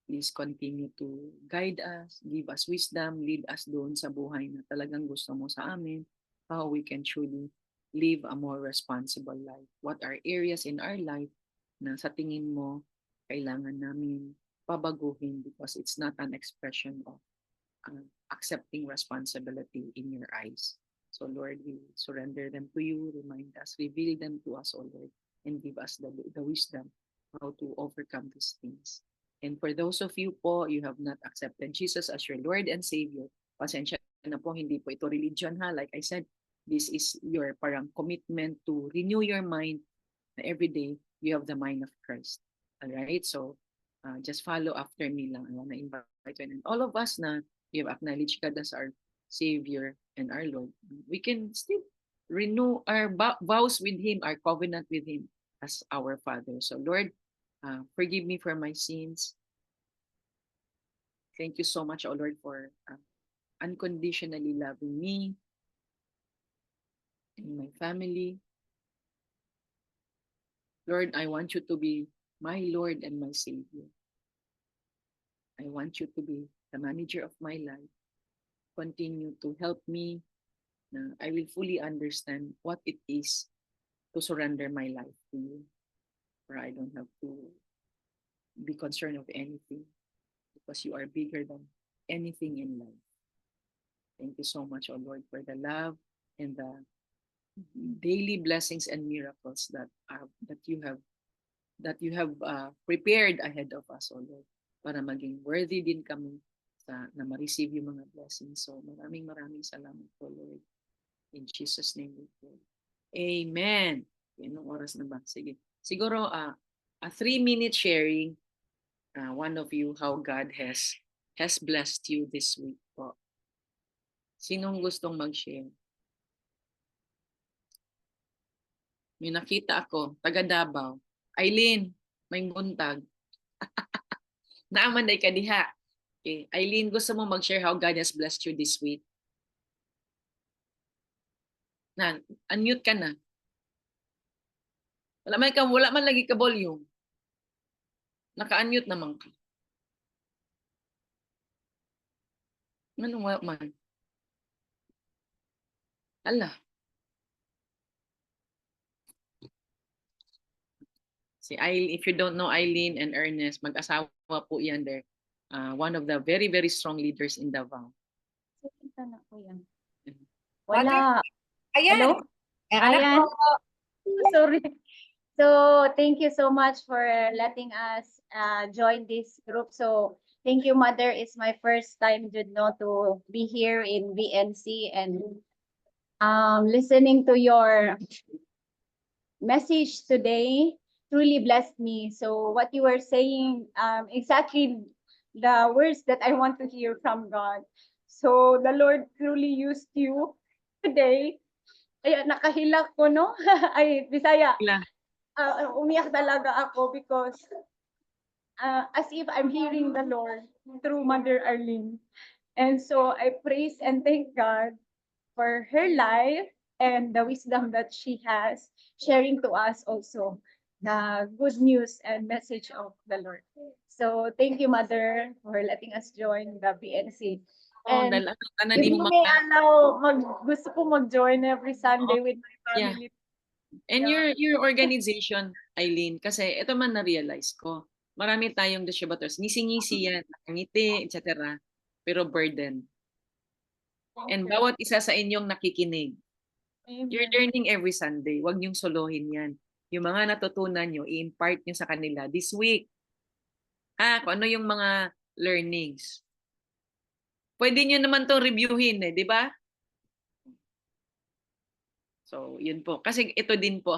[SPEAKER 1] Please continue to guide us, give us wisdom, lead us doon sa buhay na talagang gusto mo sa amin, how we can truly live a more responsible life. What are areas in our life na sa tingin mo kailangan namin pabaguhin because it's not an expression of accepting responsibility in your eyes. So Lord, we surrender them to you, remind us, reveal them to us, O Lord, and give us the wisdom how to overcome these things. And for those of you po, you have not accepted Jesus as your Lord and Savior, pasensya na po, hindi po ito religion ha. Like I said, this is your parang commitment to renew your mind na every day you have the mind of Christ. Alright? So, just follow after me lang. I want to invite you. And all of us na you have acknowledged God as our Savior and our Lord, we can still renew our vows with Him, our covenant with Him as our Father. So, Lord, forgive me for my sins. Thank you so much, O Lord, for unconditionally loving me and my family. Lord, I want you to be my Lord and my Savior. I want you to be the manager of my life. Continue to help me na I will fully understand what it is to surrender my life to you. For I don't have to be concerned of anything because you are bigger than anything in life. Thank you so much, O Lord, for the love and the daily blessings and miracles that you have prepared ahead of us, O Lord, para maging worthy din kami na ma-receive yung mga blessings. So maraming salamat po, Lord. In Jesus' name we pray. Amen. Anong oras na ba? Sige. Siguro a 3-minute sharing, one of you, how God has blessed you this week po. Sinong gustong mag-share? May nakita ako, taga Davao. Eileen, may buntag. Naaman day ka diha. Okay. Eileen, gusto mo mag-share how God has blessed you this week? Na, unmute ka na. Wala man lagi ka volume. Naka-unmute naman ka. Anong wala man? Ala. Si Eileen, if you don't know Eileen and Ernest, mag-asawa po yan there. One of the very, very strong leaders in Davao.
[SPEAKER 2] Wala.
[SPEAKER 3] Ayan.
[SPEAKER 2] Hello?
[SPEAKER 3] Ayan.
[SPEAKER 2] Sorry. So, thank you so much for letting us join this group. So, thank you, Mother. It's my first time to be here in VNC and listening to your message today truly blessed me. So, what you were saying, exactly the words that I want to hear from God. So, the Lord truly used you today. Ay, nakahilak ko, no? Ay, Bisaya. Umiyak talaga ako because as if I'm hearing the Lord through Mother Arlene. And so I praise and thank God for her life and the wisdom that she has, sharing to us also the good news and message of the Lord. So thank you, Mother, for letting us join the BNC. And if you may allow, gusto ko mag-join every Sunday with my family.
[SPEAKER 1] And your organization, Eileen, kasi ito man na-realize ko, marami tayong distributors, ngisi-ngisi yan, ngiti, etc. Pero burden. And bawat isa sa inyong nakikinig, you're learning every Sunday. Huwag niyong solohin yan. Yung mga natutunan nyo, i-impart nyo sa kanila this week. Kung ano yung mga learnings. Pwede nyo naman itong reviewin di ba? So, yun po. Kasi ito din po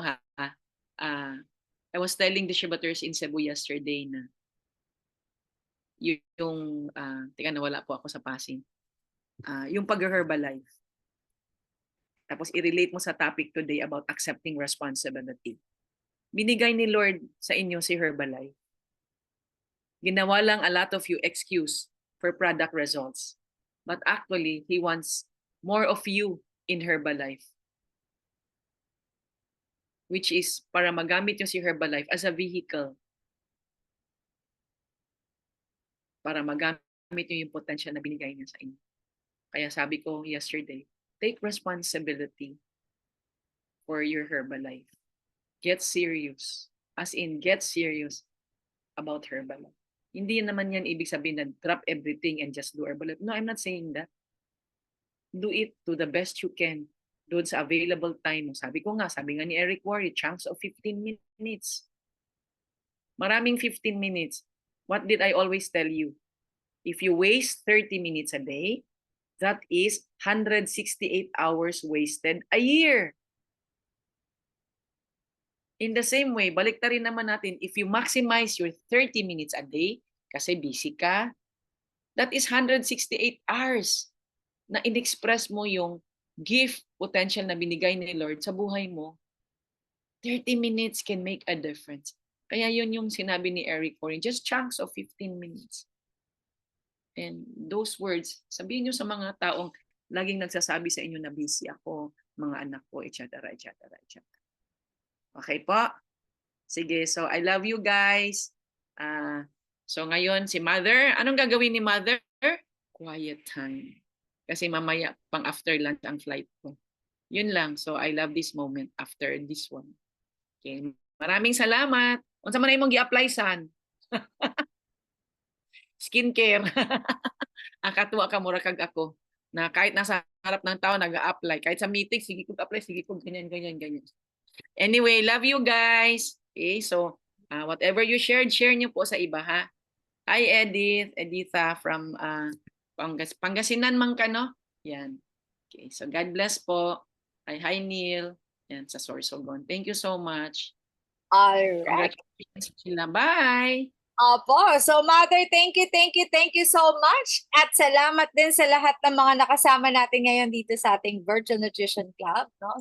[SPEAKER 1] I was telling distributors in Cebu yesterday na yung teka nawala po ako sa Pasig. Yung pag-Herbalife. Tapos i-relate mo sa topic today about accepting responsibility. Binigay ni Lord sa inyo si Herbalife. Ginawa lang a lot of you excuse for product results. But actually, He wants more of you in Herbalife. Which is para magamit yung si Herbalife as a vehicle para magamit niyo yung potential na binigay niya sa inyo. Kaya sabi ko yesterday, take responsibility for your Herbalife. Get serious. As in, get serious about Herbalife. Hindi naman yan ibig sabihin na drop everything and just do Herbalife. No, I'm not saying that. Do it to the best you can. Doon sa available time. Sabi nga ni Eric Worre, chunks of 15 minutes. Maraming 15 minutes. What did I always tell you? If you waste 30 minutes a day, that is 168 hours wasted a year. In the same way, balik rin naman natin, if you maximize your 30 minutes a day, kasi busy ka, that is 168 hours na in-express mo yung gift potential na binigay ni Lord sa buhay mo. 30 minutes can make a difference. Kaya yun yung sinabi ni Eric Worre, just chunks of 15 minutes. And those words, sabihin nyo sa mga taong laging nagsasabi sa inyo na busy ako, mga anak ko, etc., etc., etc. Okay po? Sige, so I love you guys. So ngayon, si Mother, anong gagawin ni Mother? Quiet time. Kasi mamaya, pang after lunch ang flight ko. Yun lang. So I love this moment after this one. Okay. Maraming salamat. Unsa man imong gi-apply san? Skincare. Akatuwa ka mura kag ako. Na kahit nasa harap ng tao nag-a-apply. Kahit sa meeting, sige ko apply, sige ko ganyan. Anyway, love you guys. Okay, so whatever you shared, share nyo po sa iba, ha? Hi, Editha from Pangasinan man ka, no? Yan. Okay, so God bless po. Hi, Neil. Yan, sa Sorsogon. Thank you so much.
[SPEAKER 3] All right.
[SPEAKER 1] Congratulations sila. Bye!
[SPEAKER 3] Opo. So, Mother, thank you so much. At salamat din sa lahat ng mga nakasama natin ngayon dito sa ating Virtual Nutrition Club. No?